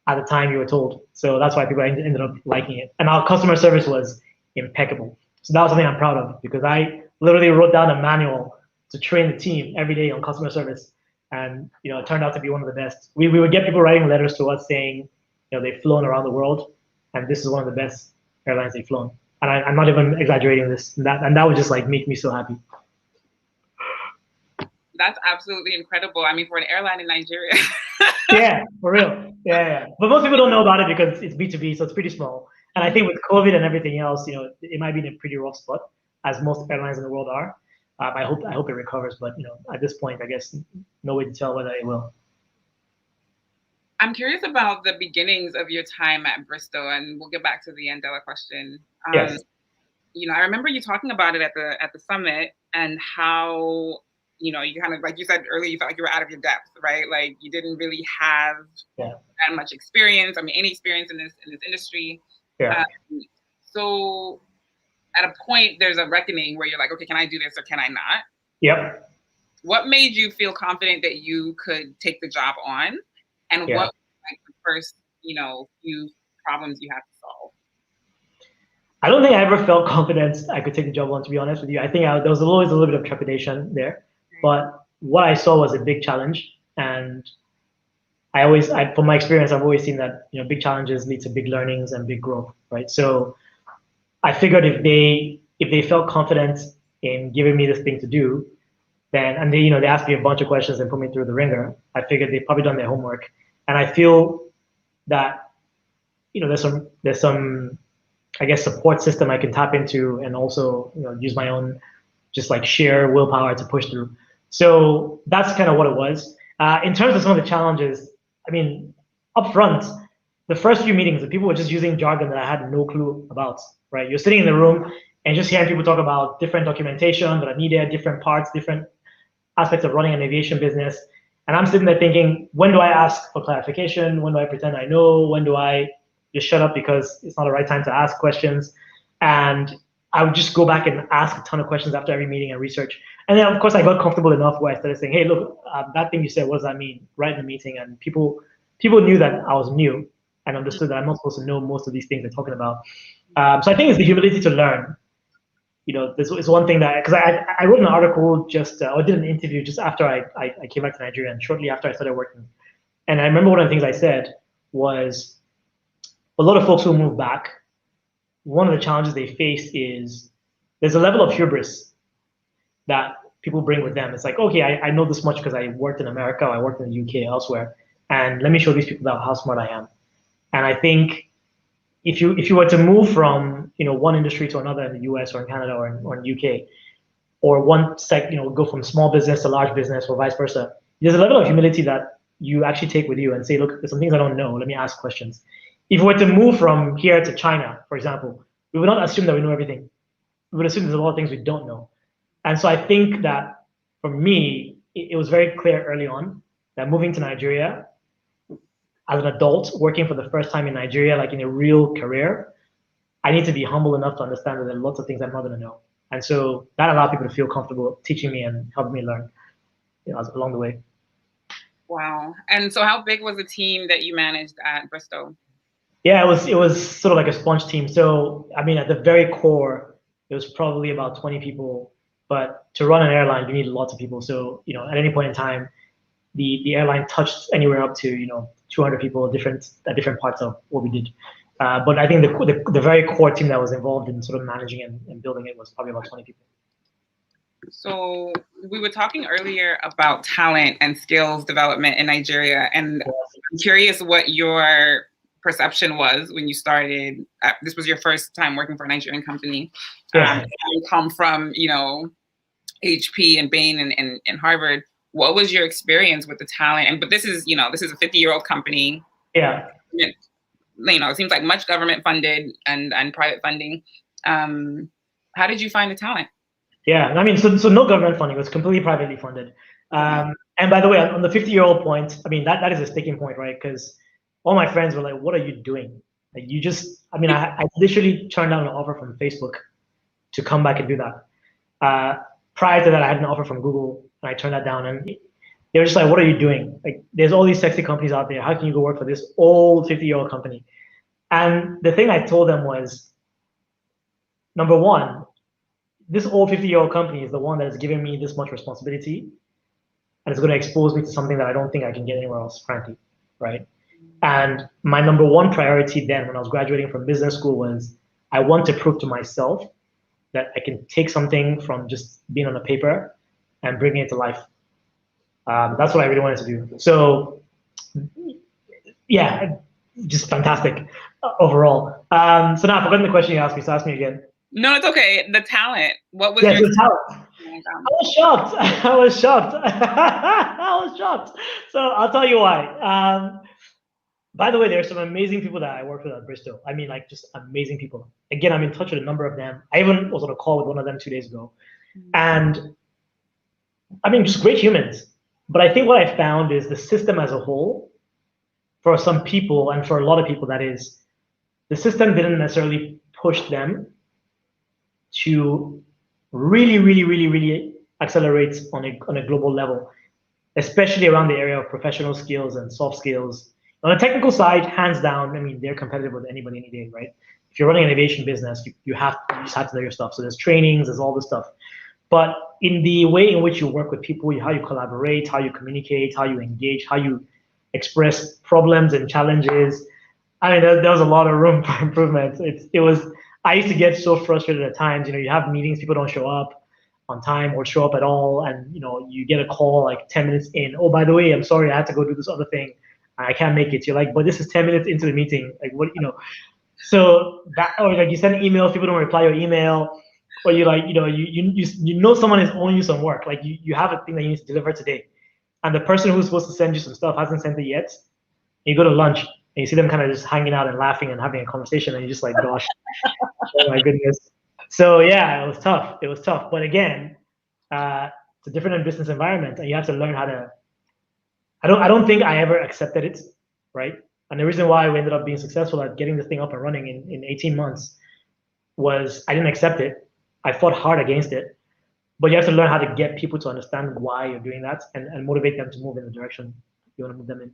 B: at the time you were told. So that's why people ended up liking it. And our customer service was impeccable. So that was something I'm proud of, because I literally wrote down a manual to train the team every day on customer service. And it turned out to be one of the best. We would get people writing letters to us saying they've flown around the world, and this is one of the best airlines they've flown. And I'm not even exaggerating this. And that would just make me so happy.
A: That's absolutely incredible. I mean, for an airline in Nigeria.
B: Yeah, for real. Yeah. But most people don't know about it because it's B2B, so it's pretty small. And I think with COVID and everything else, it might be in a pretty rough spot, as most airlines in the world are. I hope it recovers, but at this point, I guess no way to tell whether it will.
A: I'm curious about the beginnings of your time at Bristow, and we'll get back to the Andela question.
B: Yes.
A: I remember you talking about it at the summit, and how you kind of, like you said earlier, you felt like you were out of your depth, right? Like you didn't really have that much experience. I mean, any experience in this industry.
B: Yeah.
A: So at a point, there's a reckoning where you're like, okay, can I do this or can I not?
B: Yep.
A: What made you feel confident that you could take the job on? And what was the first, few problems you had to solve?
B: I don't think I ever felt confident I could take the job on, to be honest with you. I think there was always a little bit of trepidation there. But what I saw was a big challenge. And from my experience, I've always seen that big challenges lead to big learnings and big growth, right? So I figured if they felt confident in giving me this thing to do, then, and they asked me a bunch of questions and put me through the ringer, I figured they've probably done their homework. And I feel that there's some I guess support system I can tap into, and also use my own just sheer willpower to push through. So that's kind of what it was. In terms of some of the challenges, I mean, up front, the first few meetings, the people were just using jargon that I had no clue about, right? You're sitting in the room and just hearing people talk about different documentation that are needed, different parts, different aspects of running an aviation business. And I'm sitting there thinking, when do I ask for clarification? When do I pretend I know? When do I just shut up because it's not the right time to ask questions? And I would just go back and ask a ton of questions after every meeting and research. And then, of course, I got comfortable enough where I started saying, hey, look, that thing you said, what does that mean? Right in the meeting. And people knew that I was new and understood that I'm not supposed to know most of these things they're talking about. So I think it's the humility to learn. You know, this is one thing that, because I wrote an article or did an interview just after I came back to Nigeria and shortly after I started working. And I remember one of the things I said was a lot of folks who move back, one of the challenges they face is there's a level of hubris that people bring with them. It's like, okay, I know this much because I worked in America, or I worked in the UK, elsewhere, and let me show these people how smart I am. And I think if you were to move from one industry to another in the US or in Canada or in UK, or go from small business to large business or vice versa, there's a level of humility that you actually take with you and say, look, there's some things I don't know. Let me ask questions. If we were to move from here to China, for example, we would not assume that we know everything. We would assume there's a lot of things we don't know. And so I think that for me, it was very clear early on that moving to Nigeria, as an adult working for the first time in Nigeria, like in a real career, I need to be humble enough to understand that there are lots of things I'm not going to know. And so that allowed people to feel comfortable teaching me and helping me learn along the way.
A: Wow. And so how big was the team that you managed at Bristow?
B: Yeah, it was sort of like a sponge team. So, I mean, at the very core, it was probably about 20 people. But to run an airline, you need lots of people. So, at any point in time, the airline touched anywhere up to 200 people at different parts of what we did. But I think the very core team that was involved in sort of managing and building it was probably about 20 people.
A: So we were talking earlier about talent and skills development in Nigeria, and I'm curious what your perception was when you started. This was your first time working for a Nigerian company.
B: Yeah.
A: You come from HP and Bain and Harvard. What was your experience with the talent? But this is a 50-year-old company.
B: Yeah.
A: It seems like much government funded and private funding. How did you find the talent?
B: Yeah, I mean, so no government funding. It was completely privately funded. And by the way, on the 50-year-old point, I mean, that is a sticking point, right? Because all my friends were like, what are you doing? Like, I literally turned down an offer from Facebook to come back and do that. Prior to that, I had an offer from Google, and I turned that down. And they were just like, what are you doing? Like, there's all these sexy companies out there. How can you go work for this old 50-year-old company? And the thing I told them was, number one, this old 50-year-old company is the one that is giving me this much responsibility, and it's going to expose me to something that I don't think I can get anywhere else, frankly, right? And my number one priority then when I was graduating from business school was I want to prove to myself that I can take something from just being on a paper and bring it to life. That's what I really wanted to do. So, yeah, just fantastic overall. So now I've forgotten the question you asked me, so ask me again.
A: No, it's okay. The talent. What was
B: your talent? I was shocked. I was shocked. So I'll tell you why. By the way, there are some amazing people that I worked with at Bristow. I mean, like, just amazing people. Again, I'm in touch with a number of them. I even was on a call with one of them 2 days ago. And I mean, just great humans. But I think what I found is the system as a whole, for some people, and for a lot of people, that is, the system didn't necessarily push them to really accelerate on a global level, especially around the area of professional skills and soft skills. On the technical side, hands down, I mean, they're competitive with anybody any day, right? If you're running an aviation business, you just have to know your stuff. So there's trainings, there's all this stuff. But in the way in which you work with people, how you collaborate, how you communicate, how you engage, how you express problems and challenges, I mean, there was a lot of room for improvement. I used to get so frustrated at times. You have meetings, people don't show up on time or show up at all, and you get a call like 10 minutes in. Oh, by the way, I'm sorry, I had to go do this other thing. I can't make it. You're like, but this is 10 minutes into the meeting. Like, what? So that, or like you send emails, people don't reply your email. or you like, you know someone is owing you some work. Like you have a thing that you need to deliver today, and the person who's supposed to send you some stuff hasn't sent it yet. You go to lunch and you see them kind of just hanging out and laughing and having a conversation, and you're just like, gosh, oh my goodness. So yeah, it was tough. It was tough. But again, it's a different business environment, and you have to learn how to. I don't think I ever accepted it, right? And the reason why we ended up being successful at getting this thing up and running in 18 months was I didn't accept it. I fought hard against it. But you have to learn how to get people to understand why you're doing that and motivate them to move in the direction you want to move them in.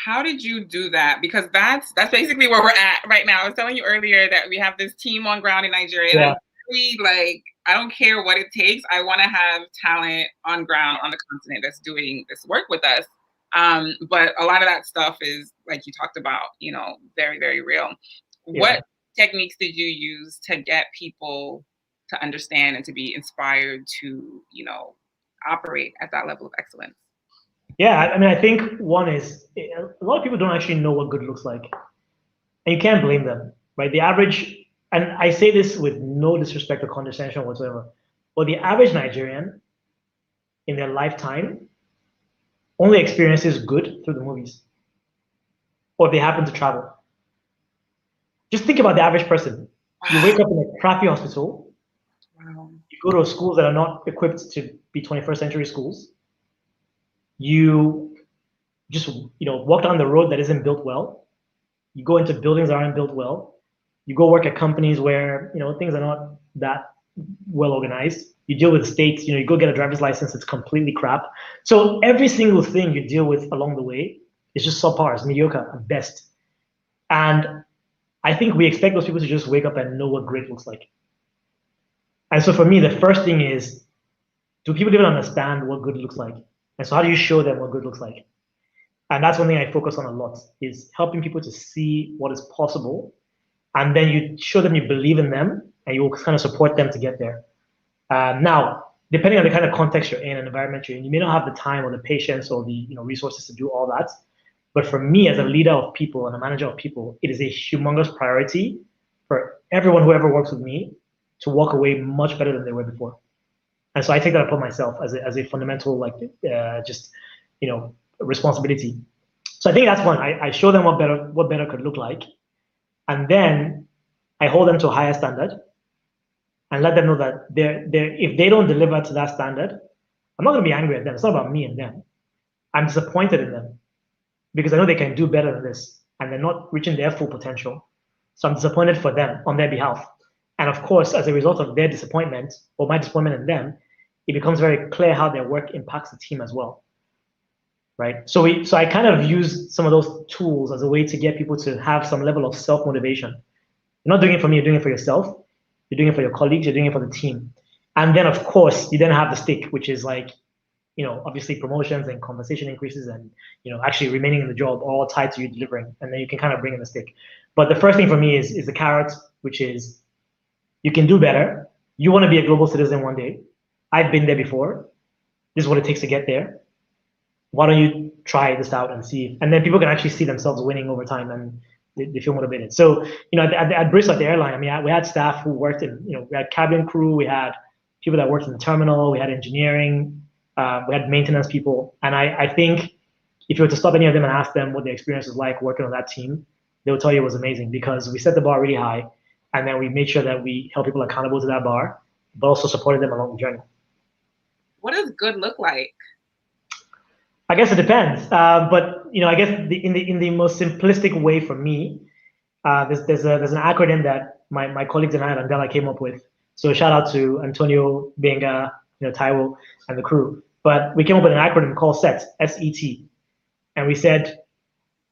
A: How did you do that? Because that's basically where we're at right now. I was telling you earlier that we have this team on ground in Nigeria.
B: Yeah.
A: And I'm really like, I don't care what it takes. I want to have talent on ground on the continent that's doing this work with us. But a lot of that stuff is, like you talked about, very, very real.
B: Yeah.
A: What techniques did you use to get people to understand and to be inspired to, operate at that level of excellence?
B: Yeah, I mean, I think one is a lot of people don't actually know what good looks like, and you can't blame them, right? The average, and I say this with no disrespect or condescension whatsoever, but the average Nigerian in their lifetime only experiences good through the movies, or if they happen to travel. Just think about the average person. You wake up in a crappy hospital.
A: Wow.
B: You go to schools that are not equipped to be 21st century schools. You just walk down the road that isn't built well. You go into buildings that aren't built well. You go work at companies where things are not that well organized. You deal with states. You go get a driver's license. It's completely crap. So every single thing you deal with along the way is just subpar, it's mediocre at best. And I think we expect those people to just wake up and know what great looks like. And so for me, the first thing is, do people even understand what good looks like? And so how do you show them what good looks like? And that's one thing I focus on a lot, is helping people to see what is possible. And then you show them you believe in them, and you will kind of support them to get there. Now, depending on the kind of context you're in and environment you're in, you may not have the time or the patience or the resources to do all that. But for me, as a leader of people and a manager of people, it is a humongous priority for everyone who ever works with me to walk away much better than they were before. And so I take that upon myself as a fundamental, responsibility. So I think that's one. I show them what better could look like, and then I hold them to a higher standard and let them know that if they don't deliver to that standard, I'm not going to be angry at them. It's not about me and them. I'm disappointed in them because I know they can do better than this, and they're not reaching their full potential. So I'm disappointed for them on their behalf. And of course, as a result of their disappointment or my disappointment in them, it becomes very clear how their work impacts the team as well, right? So I kind of use some of those tools as a way to get people to have some level of self-motivation. You're not doing it for me, you're doing it for yourself. You're doing it for your colleagues, you're doing it for the team. And then, of course, you then have the stick, which is like, obviously promotions and compensation increases and, actually remaining in the job, all tied to you delivering. And then you can kind of bring in the stick. But the first thing for me is the carrot, which is you can do better. You want to be a global citizen one day. I've been there before. This is what it takes to get there. Why don't you try this out and see? And then people can actually see themselves winning over time and they feel motivated. So, at Bristol, at the airline, I mean, we had staff who worked in, we had cabin crew, we had people that worked in the terminal, we had engineering, we had maintenance people. And I think if you were to stop any of them and ask them what their experience was like working on that team, they would tell you it was amazing because we set the bar really high. And then we made sure that we held people accountable to that bar, but also supported them along the journey.
A: What does good look like?
B: I guess it depends. But I guess in the most simplistic way for me, there's an acronym that my colleagues and I at Andela came up with. So shout out to Antonio, Benga, Taiwo, and the crew. But we came up with an acronym called SET, S-E-T. And we said,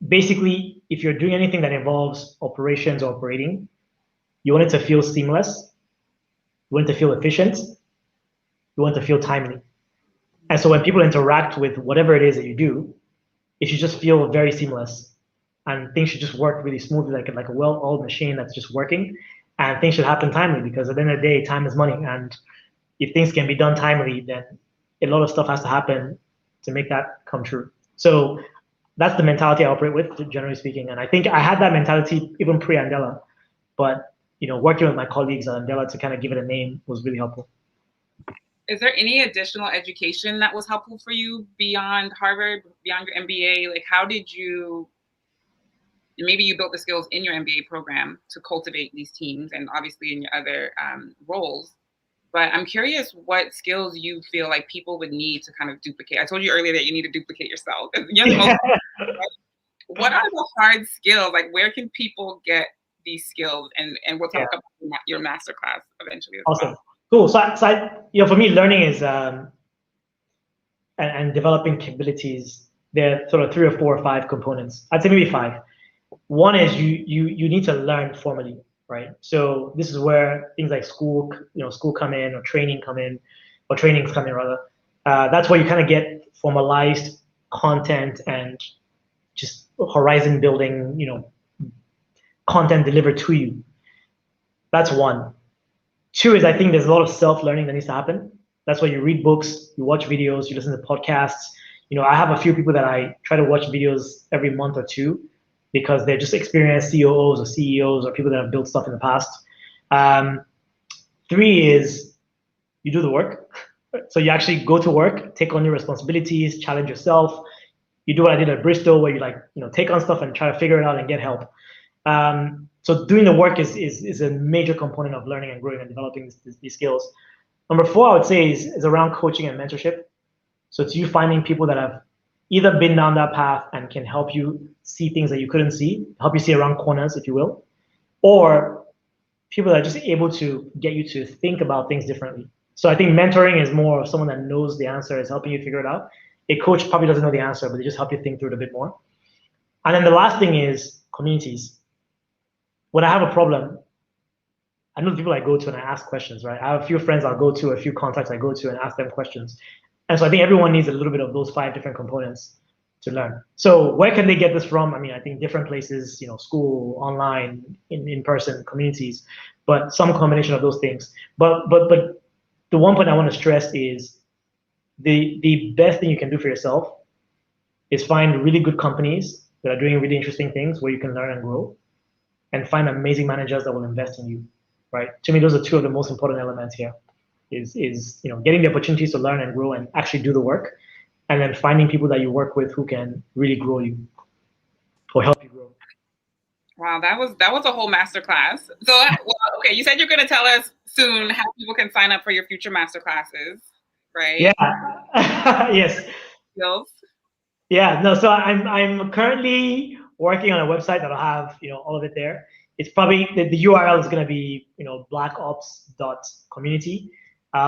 B: basically, if you're doing anything that involves operations or operating, you want it to feel seamless, you want it to feel efficient, you want it to feel timely. And so when people interact with whatever it is that you do, it should just feel very seamless. And things should just work really smoothly, like a well-oiled machine that's just working. And things should happen timely because at the end of the day, time is money. And if things can be done timely, then a lot of stuff has to happen to make that come true. So that's the mentality I operate with, generally speaking. And I think I had that mentality even pre-Andela. But working with my colleagues at Andela to kind of give it a name was really helpful.
A: Is there any additional education that was helpful for you beyond Harvard, beyond your MBA? Like, how did you, maybe you built the skills in your MBA program to cultivate these teams and obviously in your other roles, but I'm curious what skills you feel like people would need to kind of duplicate. I told you earlier that you need to duplicate yourself. You're the most, right? What are the hard skills? Like, where can people get these skills? And we'll talk about your masterclass eventually as
B: awesome.
A: well.
B: Cool. So for me, learning is and developing capabilities. There are sort of 3 or 4 or 5 components. I'd say maybe 5. One is you need to learn formally, right? So this is where things like school come in, or trainings come in rather. That's where you kind of get formalized content and just horizon building, content delivered to you. That's one. 2 is I think there's a lot of self-learning that needs to happen. That's why you read books, you watch videos, you listen to podcasts. I have a few people that I try to watch videos every month or 2 because they're just experienced COOs or CEOs or people that have built stuff in the past. 3 is you do the work. So you actually go to work, take on your responsibilities, challenge yourself. You do what I did at Bristol, where you take on stuff and try to figure it out and get help. So doing the work is a major component of learning and growing and developing these skills. Number 4, I would say, is around coaching and mentorship. So it's you finding people that have either been down that path and can help you see things that you couldn't see, help you see around corners, if you will, or people that are just able to get you to think about things differently. So I think mentoring is more of someone that knows the answer, is helping you figure it out. A coach probably doesn't know the answer, but they just help you think through it a bit more. And then the last thing is communities. When I have a problem, I know the people I go to and I ask questions, right? I have a few friends I'll go to, a few contacts I go to and ask them questions. And so I think everyone needs a little bit of those 5 different components to learn. So where can they get this from? I mean, I think different places, school, online, in person, communities, but some combination of those things. But the one point I want to stress is the best thing you can do for yourself is find really good companies that are doing really interesting things where you can learn and grow, and find amazing managers that will invest in you, right? To me, those are 2 of the most important elements here. Is getting the opportunities to learn and grow and actually do the work, and then finding people that you work with who can really grow you or help you grow.
A: Wow, that was a whole masterclass. So, okay, you said you're going to tell us soon how people can sign up for your future masterclasses, right?
B: Yeah. Yes.
A: Skills.
B: Yeah. No. So I'm currently working on a website that'll have all of it there. It's probably the URL is going to be blackops.community.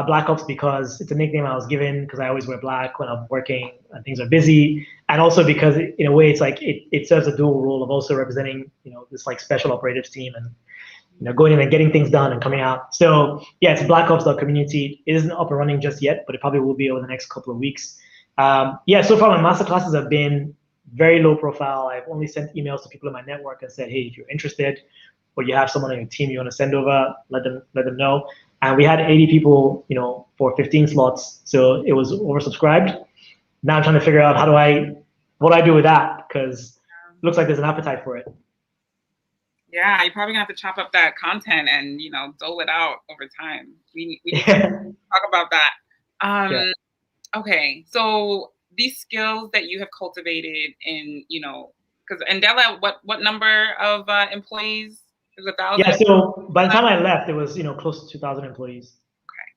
B: Black Ops because it's a nickname I was given because I always wear black when I'm working and things are busy, and also because in a way it's like it serves a dual role of also representing this like special operatives team and going in and getting things done and coming out. So yeah, it's blackops.community. It isn't up and running just yet, but it probably will be over the next couple of weeks. Yeah, so far my master classes have been very low profile. I've only sent emails to people in my network and said, hey, if you're interested or you have someone on your team you want to send over, let them know. And we had 80 people, for 15 slots. So it was oversubscribed. Now I'm trying to figure out what I do with that, because it looks like there's an appetite for it.
A: Yeah, you're probably gonna have to chop up that content and dole it out over time. We need to talk about that.
B: Yeah.
A: Okay, so these skills that you have cultivated in, because Andela, what number of employees? Is 1,000?
B: Yeah, so by the time I left, it was close to 2,000 employees.
A: Okay.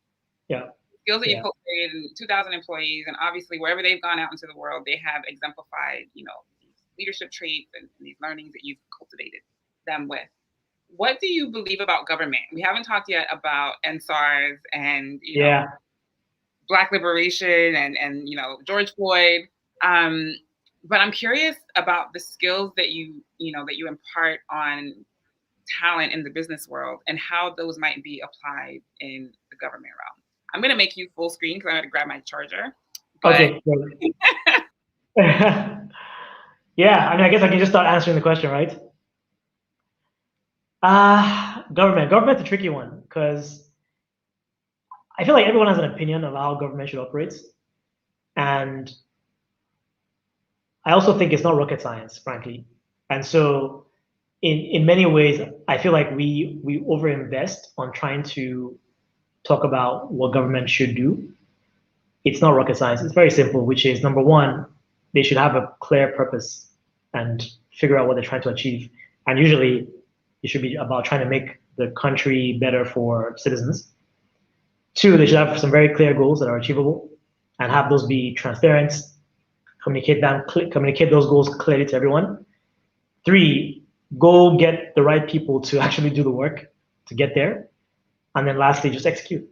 B: Yeah.
A: Skills that you've cultivated in 2,000 employees, and obviously wherever they've gone out into the world, they have exemplified, these leadership traits and these learnings that you've cultivated them with. What do you believe about government? We haven't talked yet about NSARS and Black liberation and George Floyd. But I'm curious about the skills that you impart on talent in the business world and how those might be applied in the government realm. I'm going to make you full screen because I'm going to grab my charger. But...
B: Okay. Yeah, I mean, I guess I can just start answering the question, right? Government's a tricky one because I feel like everyone has an opinion of how government should operate. And I also think it's not rocket science, frankly. And so in many ways, I feel like we overinvest on trying to talk about what government should do. It's not rocket science. It's very simple, which is number one, they should have a clear purpose and figure out what they're trying to achieve. And usually, it should be about trying to make the country better for citizens. Two, they should have some very clear goals that are achievable and have those be transparent, communicate those goals clearly to everyone. Three, go get the right people to actually do the work to get there. And then lastly, just execute.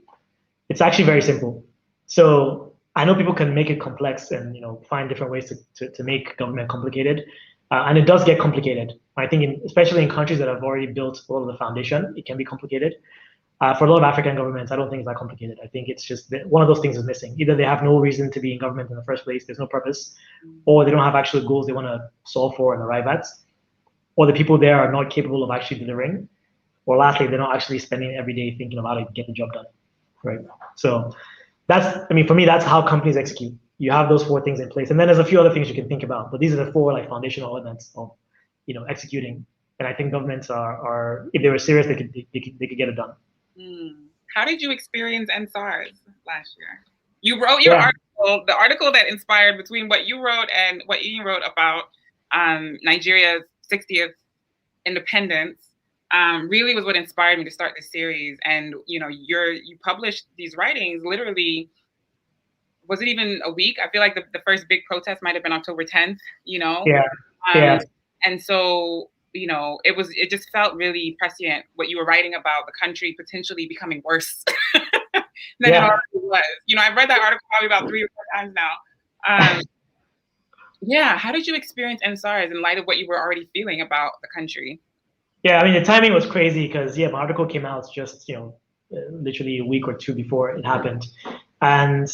B: It's actually very simple. So I know people can make it complex and find different ways to make government complicated. And it does get complicated. I think especially in countries that have already built a lot of the foundation, it can be complicated. For a lot of African governments, I don't think it's that complicated. I think it's just that one of those things is missing. Either they have no reason to be in government in the first place, there's no purpose, or they don't have actual goals they want to solve for and arrive at, or the people there are not capable of actually delivering, or lastly, they're not actually spending every day thinking about how to get the job done, right? So for me, that's how companies execute. You have those four things in place, and then there's a few other things you can think about, but these are the four foundational elements of executing. And I think governments are if they were serious, they could get it done.
A: How did you experience NSARS last year? You wrote your article, the article that inspired between what you wrote and what Ian wrote about Nigeria's 60th independence. Really was what inspired me to start this series. And you published these writings literally. Was it even a week? I feel like the first big protest might have been October 10th.
B: Yeah.
A: And so it just felt really prescient what you were writing about the country potentially becoming worse than it already was. I've read that article probably about 3 or 4 times now. How did you experience NSARS in light of what you were already feeling about the country?
B: Yeah, the timing was crazy because my article came out just literally a week or two before it happened, and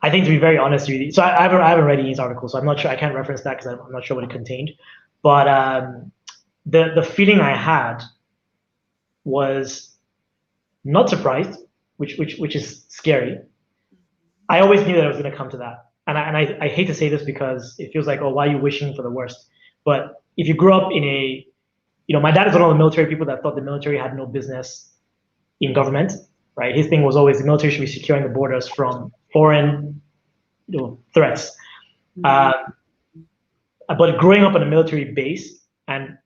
B: I think to be very honest with you, so I haven't read Ian's article, so I'm not sure. I can't reference that because I'm not sure what it contained. But the feeling I had was not surprised, which is scary. I always knew that it was going to come to that, and I hate to say this because it feels like, oh, why are you wishing for the worst? But if you grew up in my dad is one of the military people that thought the military had no business in government, right? His thing was always the military should be securing the borders from foreign threats. But growing up on a military base and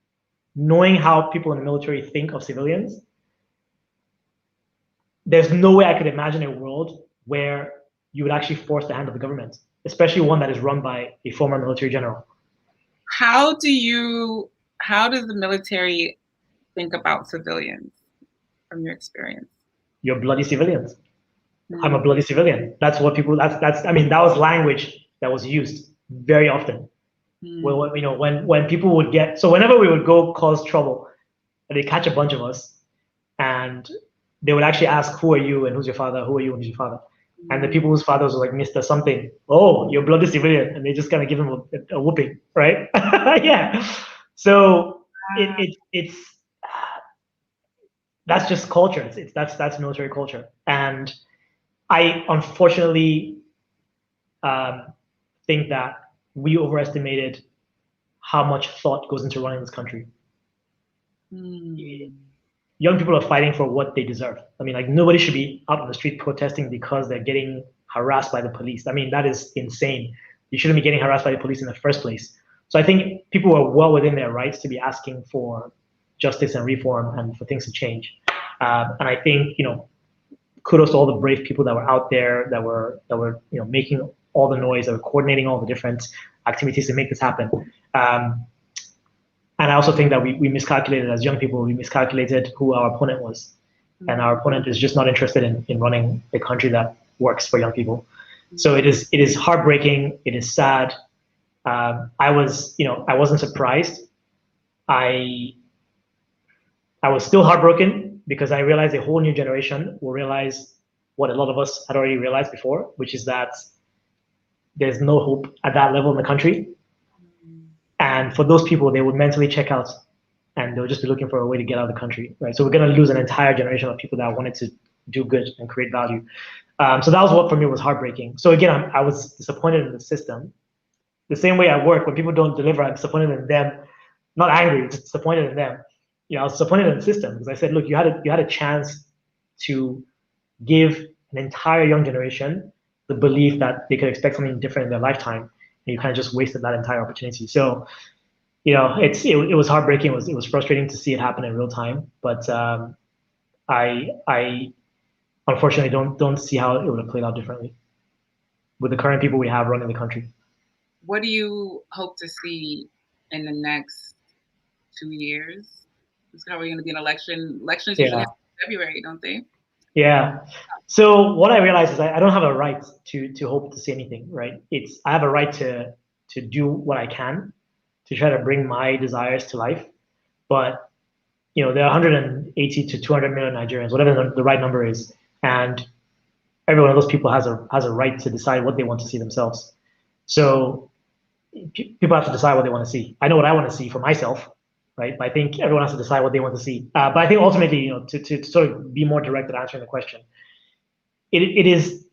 B: knowing how people in the military think of civilians, there's no way I could imagine a world where you would actually force the hand of the government, especially one that is run by a former military general.
A: How does the military think about civilians from your experience?
B: You're bloody civilians. I'm a bloody civilian. That's what people, that was language that was used very often. Well, when people would whenever we would go cause trouble, they catch a bunch of us, and they would actually ask, who are you and who's your father? Who are you and who's your father? And the people whose fathers were like Mr. Something, oh, you're a bloody civilian, and they just kind of give them a whooping, right? Yeah. So it's that's just culture. That's military culture, and I unfortunately think that we overestimated how much thought goes into running this country. Young people are fighting for what they deserve. Nobody should be out on the street protesting because they're getting harassed by the police. That is insane. You shouldn't be getting harassed by the police in the first place. So I think people are well within their rights to be asking for justice and reform and for things to change. And I think, kudos to all the brave people that were out there that were making all the noise, that were coordinating all the different activities to make this happen. And I also think that we miscalculated as young people. We miscalculated who our opponent was, and our opponent is just not interested in running a country that works for young people. So it is heartbreaking. It is sad. I wasn't surprised. I was still heartbroken because I realized a whole new generation will realize what a lot of us had already realized before, which is that there's no hope at that level in the country. And for those people, they would mentally check out and they'll just be looking for a way to get out of the country, right? So we're going to lose an entire generation of people that wanted to do good and create value. So that was what for me was heartbreaking. So again, I was disappointed in the system. The same way I work, when people don't deliver, I'm disappointed in them not angry, disappointed in them. I was disappointed in the system because I said, look, you had a chance to give an entire young generation the belief that they could expect something different in their lifetime, and you kind of just wasted that entire opportunity. So, it was heartbreaking. It was frustrating to see it happen in real time, but I unfortunately don't see how it would have played out differently with the current people we have running the country.
A: What do you hope to see in the next 2 years? It's probably going to be an election. Elections usually
B: Yeah.
A: happen in February, don't they?
B: Yeah. So what I realized is I don't have a right to hope to see anything, right? I have a right to do what I can to try to bring my desires to life. But there are 180 to 200 million Nigerians, whatever the right number is, and every one of those people has a right to decide what they want to see themselves. So people have to decide what they want to see. I know what I want to see for myself, right? But I think everyone has to decide what they want to see. But I think ultimately, to sort of be more direct at answering the question, it is.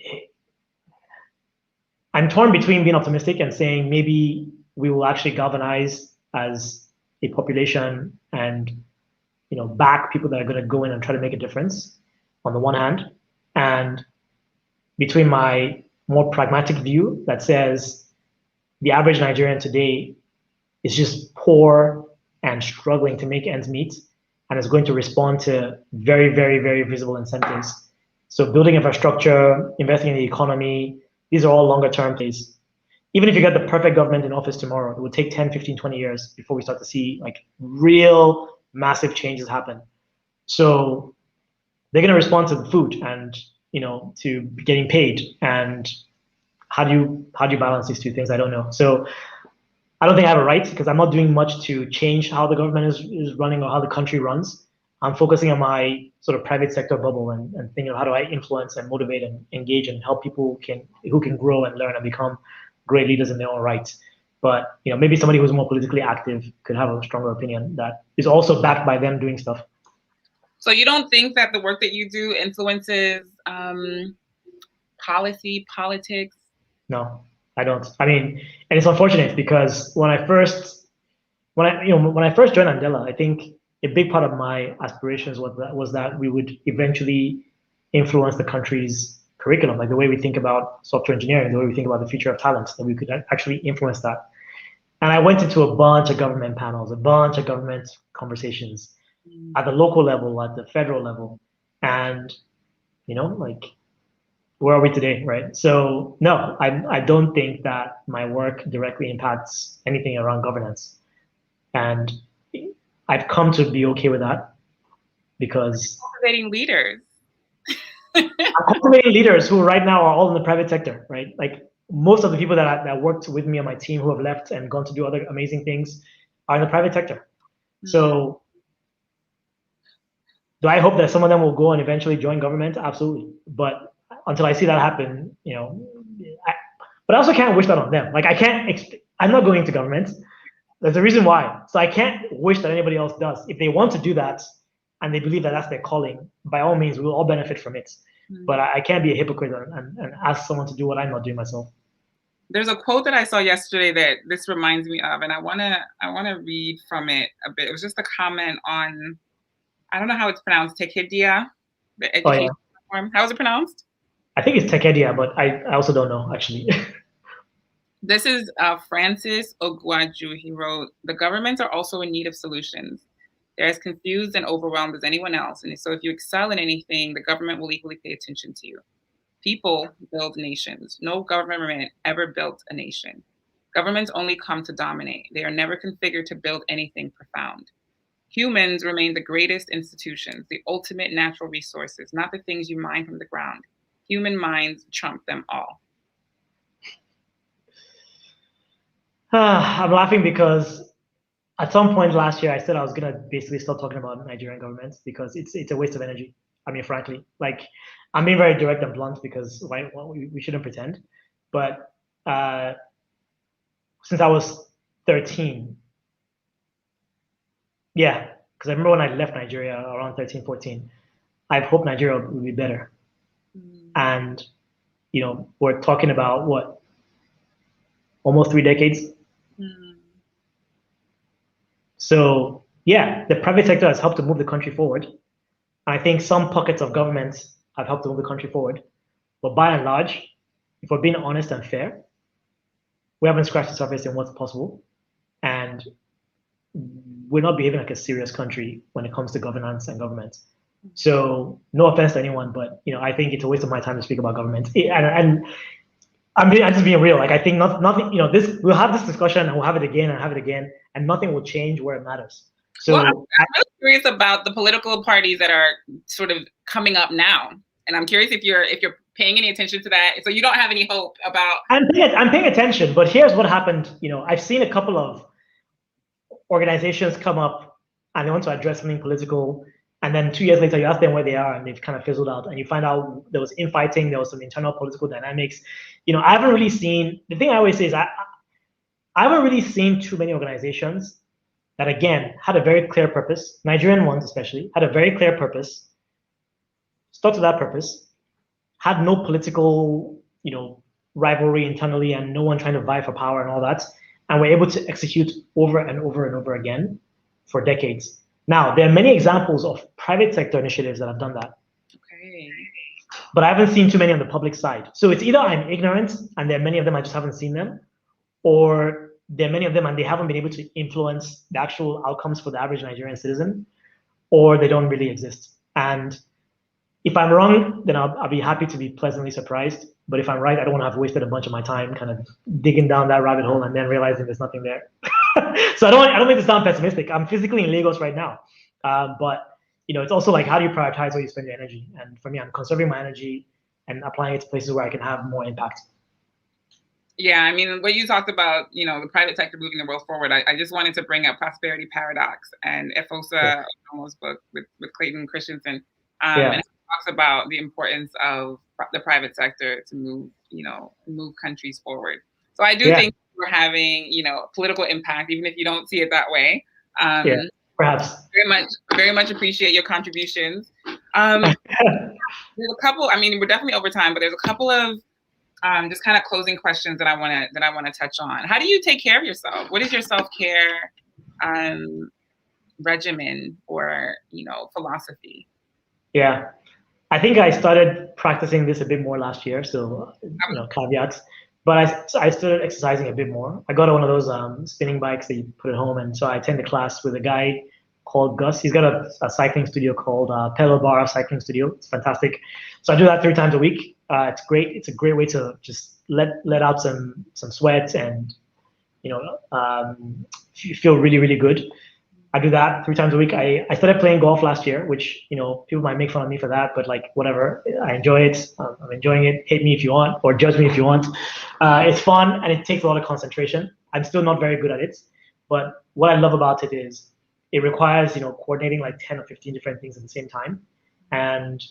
B: I'm torn between being optimistic and saying maybe we will actually galvanize as a population and back people that are going to go in and try to make a difference on the one hand, and between my more pragmatic view that says the average Nigerian today is just poor and struggling to make ends meet and is going to respond to very, very, very visible incentives. So building infrastructure, investing in the economy, these are all longer term plays. Even if you get the perfect government in office tomorrow, it will take 10, 15, 20 years before we start to see like real massive changes happen. So they're going to respond to food and to getting paid. And how do you balance these two things? I don't know. So I don't think I have a right because I'm not doing much to change how the government is running or how the country runs. I'm focusing on my sort of private sector bubble and thinking of how do I influence and motivate and engage and help people who can grow and learn and become great leaders in their own right. But maybe somebody who's more politically active could have a stronger opinion that is also backed by them doing stuff.
A: So you don't think that the work that you do influences policy, politics?
B: No, I don't. I mean, and it's unfortunate because when I first joined Andela, I think a big part of my aspirations was that we would eventually influence the country's curriculum, like the way we think about software engineering, the way we think about the future of talent, that we could actually influence that. And I went into a bunch of government panels, a bunch of government conversations at the local level, at the federal level, and like where are we today, right? So no, I don't think that my work directly impacts anything around governance. And I've come to be okay with that because
A: Cultivating leaders.
B: I'm cultivating leaders who right now are all in the private sector, right? Like most of the people that worked with me on my team who have left and gone to do other amazing things are in the private sector. So do I hope that some of them will go and eventually join government? Absolutely. But until I see that happen, but I also can't wish that on them. Like I'm not going into government. There's a reason why. So I can't wish that anybody else does. If they want to do that and they believe that that's their calling, by all means, we'll all benefit from it. But I can't be a hypocrite and ask someone to do what I'm not doing myself.
A: There's a quote that I saw yesterday that this reminds me of, and I wanna read from it a bit. It was just a comment on, I don't know how it's pronounced, Tekedia, the education platform. How is it pronounced?
B: I think it's Tekedia, but I also don't know actually.
A: This is Francis Ogwaju. He wrote, "The governments are also in need of solutions. They're as confused and overwhelmed as anyone else. And so if you excel in anything, the government will equally pay attention to you. People build nations. No government ever built a nation. Governments only come to dominate. They are never configured to build anything profound. Humans remain the greatest institutions, the ultimate natural resources, not the things you mine from the ground. Human minds trump them all."
B: I'm laughing because at some point last year, I said I was gonna basically stop talking about Nigerian governments because it's a waste of energy. I mean, frankly, like I'm being very direct and blunt because we shouldn't pretend. But since I was 13, yeah, because I remember when I left Nigeria around 13, 14, I hoped Nigeria would be better. And we're talking about what, almost 3 decades. So yeah, the private sector has helped to move the country forward. I think some pockets of government have helped to move the country forward. But by and large, if we're being honest and fair, we haven't scratched the surface in what's possible. And we're not behaving like a serious country when it comes to governance and government. So no offense to anyone, but I think it's a waste of my time to speak about government. And I'm just being real. Like I think nothing. We'll have this discussion and we'll have it again and have it again, and nothing will change where it matters. So
A: well, I'm really curious about the political parties that are sort of coming up now, and I'm curious if you're paying any attention to that. So you don't have any hope about.
B: I'm paying attention, but here's what happened. I've seen a couple of organizations come up and they want to address something political, and then 2 years later you ask them where they are and they've kind of fizzled out, and you find out there was infighting, there was some internal political dynamics. I haven't really seen, the thing I always say is I haven't really seen too many organizations that, again, had a very clear purpose, Nigerian ones especially, had a very clear purpose, stuck to that purpose, had no political, rivalry internally and no one trying to vie for power and all that, and were able to execute over and over and over again for decades. Now, there are many examples of private sector initiatives that have done that.
A: Okay.
B: But I haven't seen too many on the public side. So it's either I'm ignorant and there are many of them I just haven't seen them, or there are many of them and they haven't been able to influence the actual outcomes for the average Nigerian citizen, or they don't really exist. And if I'm wrong, then I'll be happy to be pleasantly surprised. But if I'm right, I don't want to have wasted a bunch of my time kind of digging down that rabbit hole and then realizing there's nothing there. So I don't mean to sound pessimistic. I'm physically in Lagos right now. But it's also like, how do you prioritize where you spend your energy? And for me, I'm conserving my energy and applying it to places where I can have more impact.
A: Yeah, I mean, what you talked about, the private sector moving the world forward, I just wanted to bring up Prosperity Paradox and Efosa almost book with Clayton Christensen. And it talks about the importance of the private sector to move countries forward. So I do think we're having, political impact, even if you don't see it that way.
B: Perhaps.
A: Very much appreciate your contributions. There's a couple. I mean, we're definitely over time, but there's a couple of just kind of closing questions that I want to touch on. How do you take care of yourself? What is your self-care regimen or philosophy?
B: Yeah, I think I started practicing this a bit more last year. So caveats. But I started exercising a bit more. I got one of those spinning bikes that you put at home, and so I attend a class with a guy called Gus. He's got a cycling studio called Pedal Bar Cycling Studio. It's fantastic. So I do that 3 times a week. It's great. It's a great way to just let out some sweat and feel really, really good. I do that 3 times a week. I started playing golf last year, which people might make fun of me for that, but like whatever. I enjoy it. I'm enjoying it. Hate me if you want, or judge me if you want. It's fun and it takes a lot of concentration. I'm still not very good at it, but what I love about it is it requires coordinating like 10 or 15 different things at the same time, and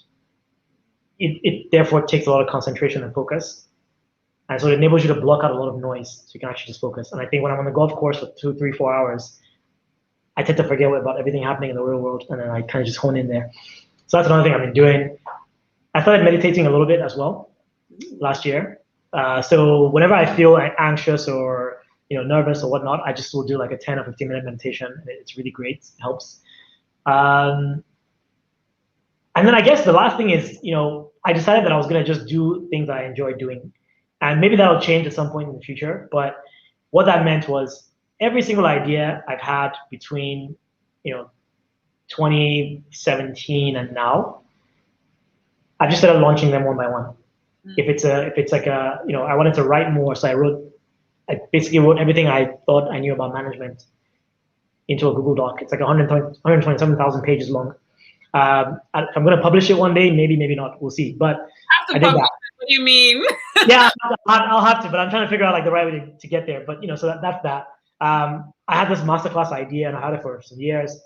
B: it therefore takes a lot of concentration and focus, and so it enables you to block out a lot of noise so you can actually just focus. And I think when I'm on the golf course for 2, 3, 4 hours, I tend to forget about everything happening in the real world, and then I kind of just hone in there. So that's another thing I've been doing. I started meditating a little bit as well last year. So whenever I feel anxious or nervous or whatnot, I just will do like a 10 or 15-minute meditation. It's really great. It helps. And then I guess the last thing is, I decided that I was going to just do things that I enjoy doing. And maybe that'll change at some point in the future. But what that meant was every single idea I've had between 2017 and now, I've just started launching them one by one. If it's like I wanted to write more, so I basically wrote everything I thought I knew about management into a Google Doc. It's like 127,000 pages long. I'm going to publish it one day, maybe not. We'll see. But I did that.
A: What do you mean?
B: Yeah, I'll have to, but I'm trying to figure out like the right way to get there. But so that's that. I had this masterclass idea and I had it for some years.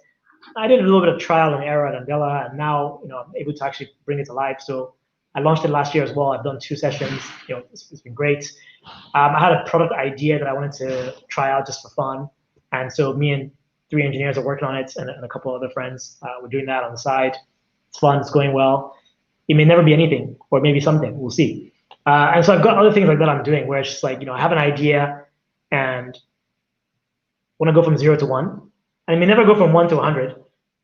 B: I did a little bit of trial and error at Andela, and now I'm able to actually bring it to life. So I launched it last year as well. I've done 2 sessions. It's been great. I had a product idea that I wanted to try out just for fun, and so me and 3 engineers are working on it, and a couple other friends. We're doing that on the side. It's fun. It's going well. It may never be anything, or maybe something. We'll see. And so I've got other things like that I'm doing, where it's just like I have an idea and want to go from 0 to 1. And it may never go from 1 to 100,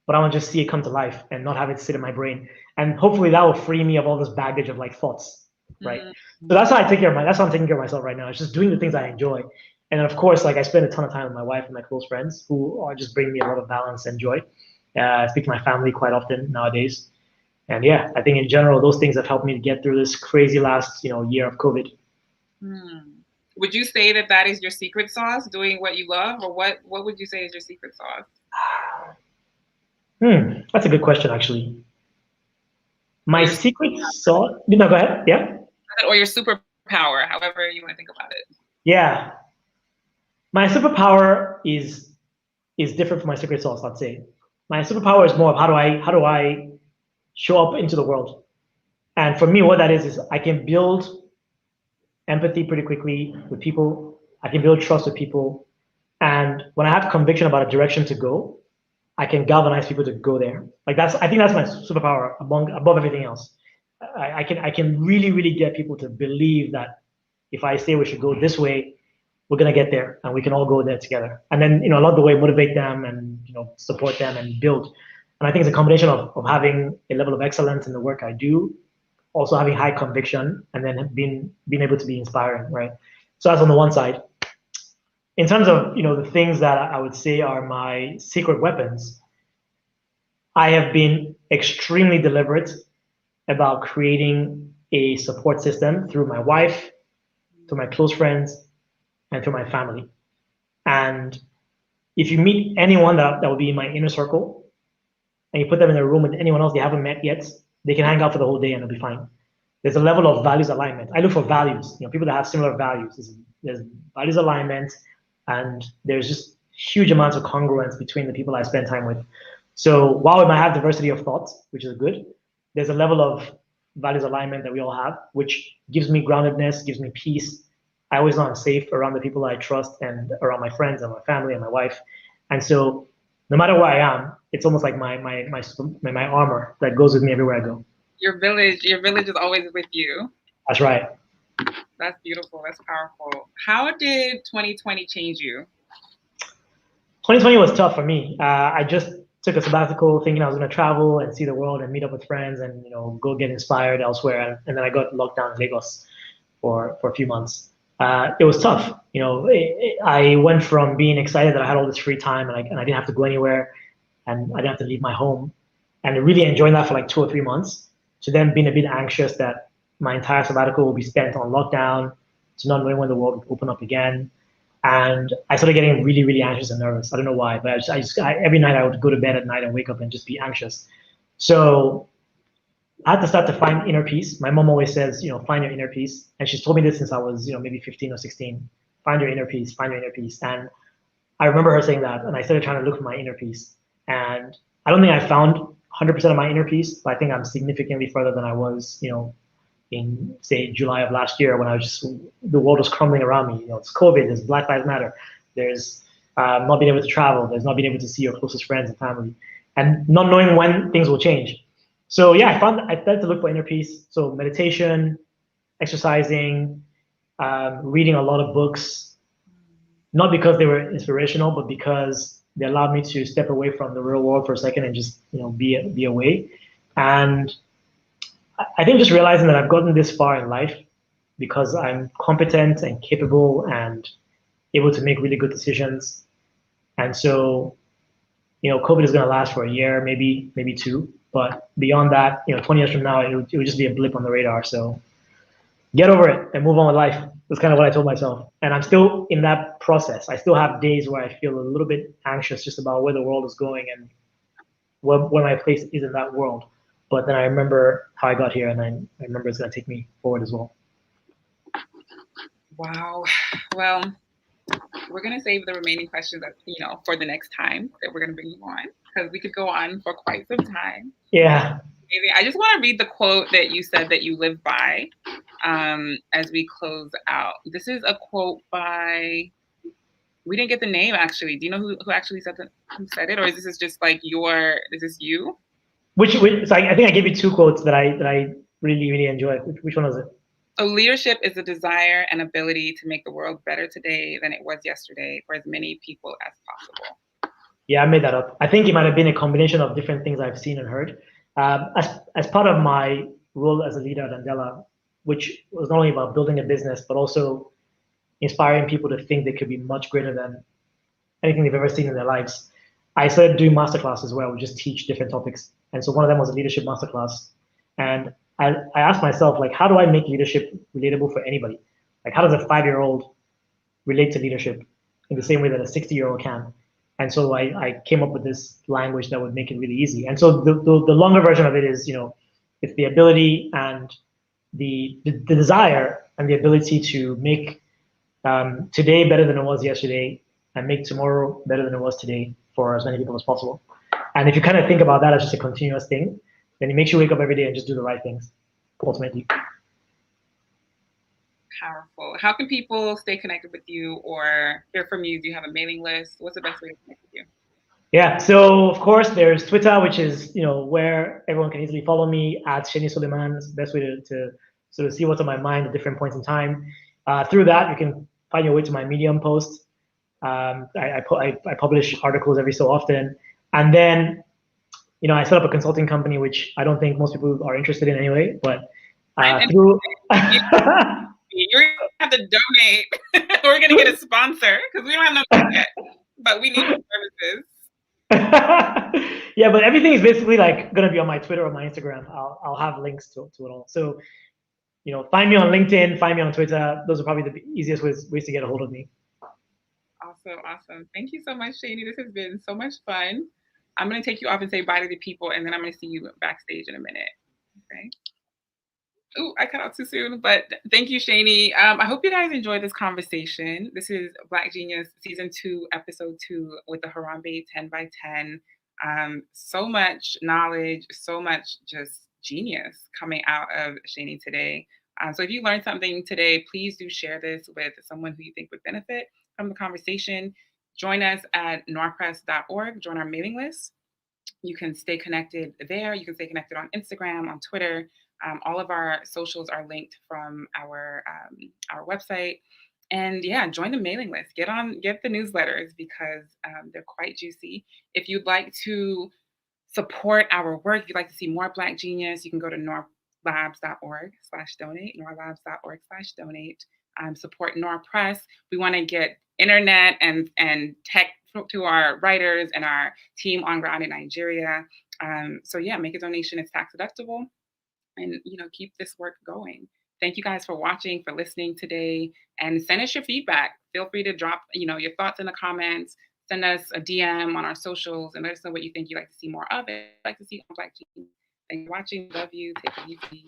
B: but I want to just see it come to life and not have it sit in my brain. And hopefully that will free me of all this baggage of like thoughts, right? So that's how I take care of that's how I'm taking care of myself right now. It's just doing the things I enjoy. And then of course, like I spend a ton of time with my wife and my close friends who are just bring me a lot of balance and joy. I speak to my family quite often nowadays. And yeah, I think in general, those things have helped me to get through this crazy last, year of COVID.
A: Would you say that that is your secret sauce, doing what you love, or what would you say is your secret sauce?
B: That's a good question, actually. My secret sauce. No, go ahead. Yeah.
A: Or your superpower, however you want to think about it.
B: Yeah. My superpower is different from my secret sauce, let's say. My superpower is more of how do I show up into the world. And for me, what that is I can build empathy pretty quickly with people. I can build trust with people. And when I have conviction about a direction to go, I can galvanize people to go there. Like I think that's my superpower above everything else. I can really, really get people to believe that if I say we should go this way, we're gonna get there and we can all go there together. And then, along the way, motivate them and support them and build. And I think it's a combination of having a level of excellence in the work I do, also having high conviction, and then being able to be inspiring, right? So that's on the one side. In terms of the things that I would say are my secret weapons, I have been extremely deliberate about creating a support system through my wife, through my close friends, and through my family. And if you meet anyone that will be in my inner circle, and you put them in a room with anyone else they haven't met yet, they can hang out for the whole day and it'll be fine. There's a level of values alignment. I look for values, people that have similar values. There's values alignment, and there's just huge amounts of congruence between the people I spend time with. So while we might have diversity of thoughts, which is good, there's a level of values alignment that we all have, which gives me groundedness, gives me peace. I always know I'm safe around the people I trust and around my friends and my family and my wife. And so no matter where I am, it's almost like my armor that goes with me everywhere I go.
A: Your village is always with you.
B: That's right.
A: That's beautiful. That's powerful. How did 2020 change you?
B: 2020 was tough for me. I just took a sabbatical thinking I was going to travel and see the world and meet up with friends and go get inspired elsewhere. And then I got locked down in Lagos for a few months. It was tough. I went from being excited that I had all this free time and I didn't have to go anywhere and I didn't have to leave my home and really enjoying that for like 2 or 3 months to then being a bit anxious that my entire sabbatical will be spent on lockdown, to not knowing when the world would open up again. And I started getting really, really anxious and nervous. I don't know why, but every night I would go to bed at night and wake up and just be anxious. So I had to start to find inner peace. My mom always says, find your inner peace. And she's told me this since I was, maybe 15 or 16. Find your inner peace, find your inner peace. And I remember her saying that, and I started trying to look for my inner peace. And I don't think I found 100% of my inner peace, but I think I'm significantly further than I was, in say July of last year when the world was crumbling around me. It's COVID, there's Black Lives Matter, there's not being able to travel, there's not being able to see your closest friends and family, and not knowing when things will change. So yeah, I started to look for inner peace. So meditation, exercising, reading a lot of books, not because they were inspirational, but because they allowed me to step away from the real world for a second and just be away. And I think just realizing that I've gotten this far in life because I'm competent and capable and able to make really good decisions. And so, COVID is going to last for a year, maybe 2. But beyond that, 20 years from now, it would just be a blip on the radar. So get over it and move on with life. That's kind of what I told myself. And I'm still in that process. I still have days where I feel a little bit anxious just about where the world is going and where my place is in that world. But then I remember how I got here, and I remember it's going to take me forward as well.
A: Wow. Well, we're going to save the remaining questions for the next time that we're going to bring you on, because we could go on for quite some time.
B: Yeah.
A: Amazing. I just want to read the quote that you said that you live by as we close out. This is a quote by, we didn't get the name actually. Do you know who actually said it? Or is this just like is this you?
B: So I think I gave you 2 quotes that I really, really enjoy. Which one was it?
A: So leadership is the desire and ability to make the world better today than it was yesterday for as many people as possible.
B: Yeah, I made that up. I think it might have been a combination of different things I've seen and heard. As part of my role as a leader at Andela, which was not only about building a business, but also inspiring people to think they could be much greater than anything they've ever seen in their lives. I started doing masterclasses where I would just teach different topics. And so one of them was a leadership masterclass. And I asked myself, like, how do I make leadership relatable for anybody? Like, how does a 5-year-old relate to leadership in the same way that a 60-year-old can? And so I came up with this language that would make it really easy. And so the longer version of it is, it's the ability and the desire and the ability to make today better than it was yesterday and make tomorrow better than it was today for as many people as possible. And if you kind of think about that as just a continuous thing, then it makes you wake up every day and just do the right things, ultimately.
A: Powerful. How can people stay connected with you or hear from you? Do you have a mailing list? What's the best way to connect with you?
B: Yeah, so of course there's Twitter, which is where everyone can easily follow me at Seni Sulyman. It's the best way to sort of see what's on my mind at different points in time. Through that, you can find your way to my Medium post. I publish articles every so often, and then I set up a consulting company, which I don't think most people are interested in anyway. But through
A: you're gonna have to donate. We're gonna get a sponsor because we don't have no money yet, but we need services.
B: Yeah, but everything is basically like gonna be on my Twitter or my Instagram. I'll have links to it all. So find me on LinkedIn, find me on Twitter. Those are probably the easiest ways to get a hold of me.
A: Awesome. Thank you so much, Seni. This has been so much fun. I'm gonna take you off and say bye to the people, and then I'm gonna see you backstage in a minute. Okay. Ooh, I cut out too soon, but thank you, Seni. I hope you guys enjoyed this conversation. This is Black Genius Season 2, Episode 2 with the Harambe 10 by 10. So much knowledge, so much just genius coming out of Seni today. So if you learned something today, please do share this with someone who you think would benefit from the conversation. Join us at noirpress.org, join our mailing list. You can stay connected there. You can stay connected on Instagram, on Twitter. All of our socials are linked from our website. And yeah, join the mailing list. Get the newsletters because they're quite juicy. If you'd like to support our work, if you'd like to see more Black Genius, you can go to noirlabs.org/donate, noirlabs.org/donate. Support noirpress. We want to get internet and tech to our writers and our team on ground in Nigeria. So yeah, make a donation. It's tax deductible, and keep this work going. Thank you guys for watching, for listening today, and send us your feedback. Feel free to drop your thoughts in the comments. Send us a DM on our socials and let us know what you think you'd like to see more of. It like to see on Black Genius. Thanks for watching. Love you. Take it easy.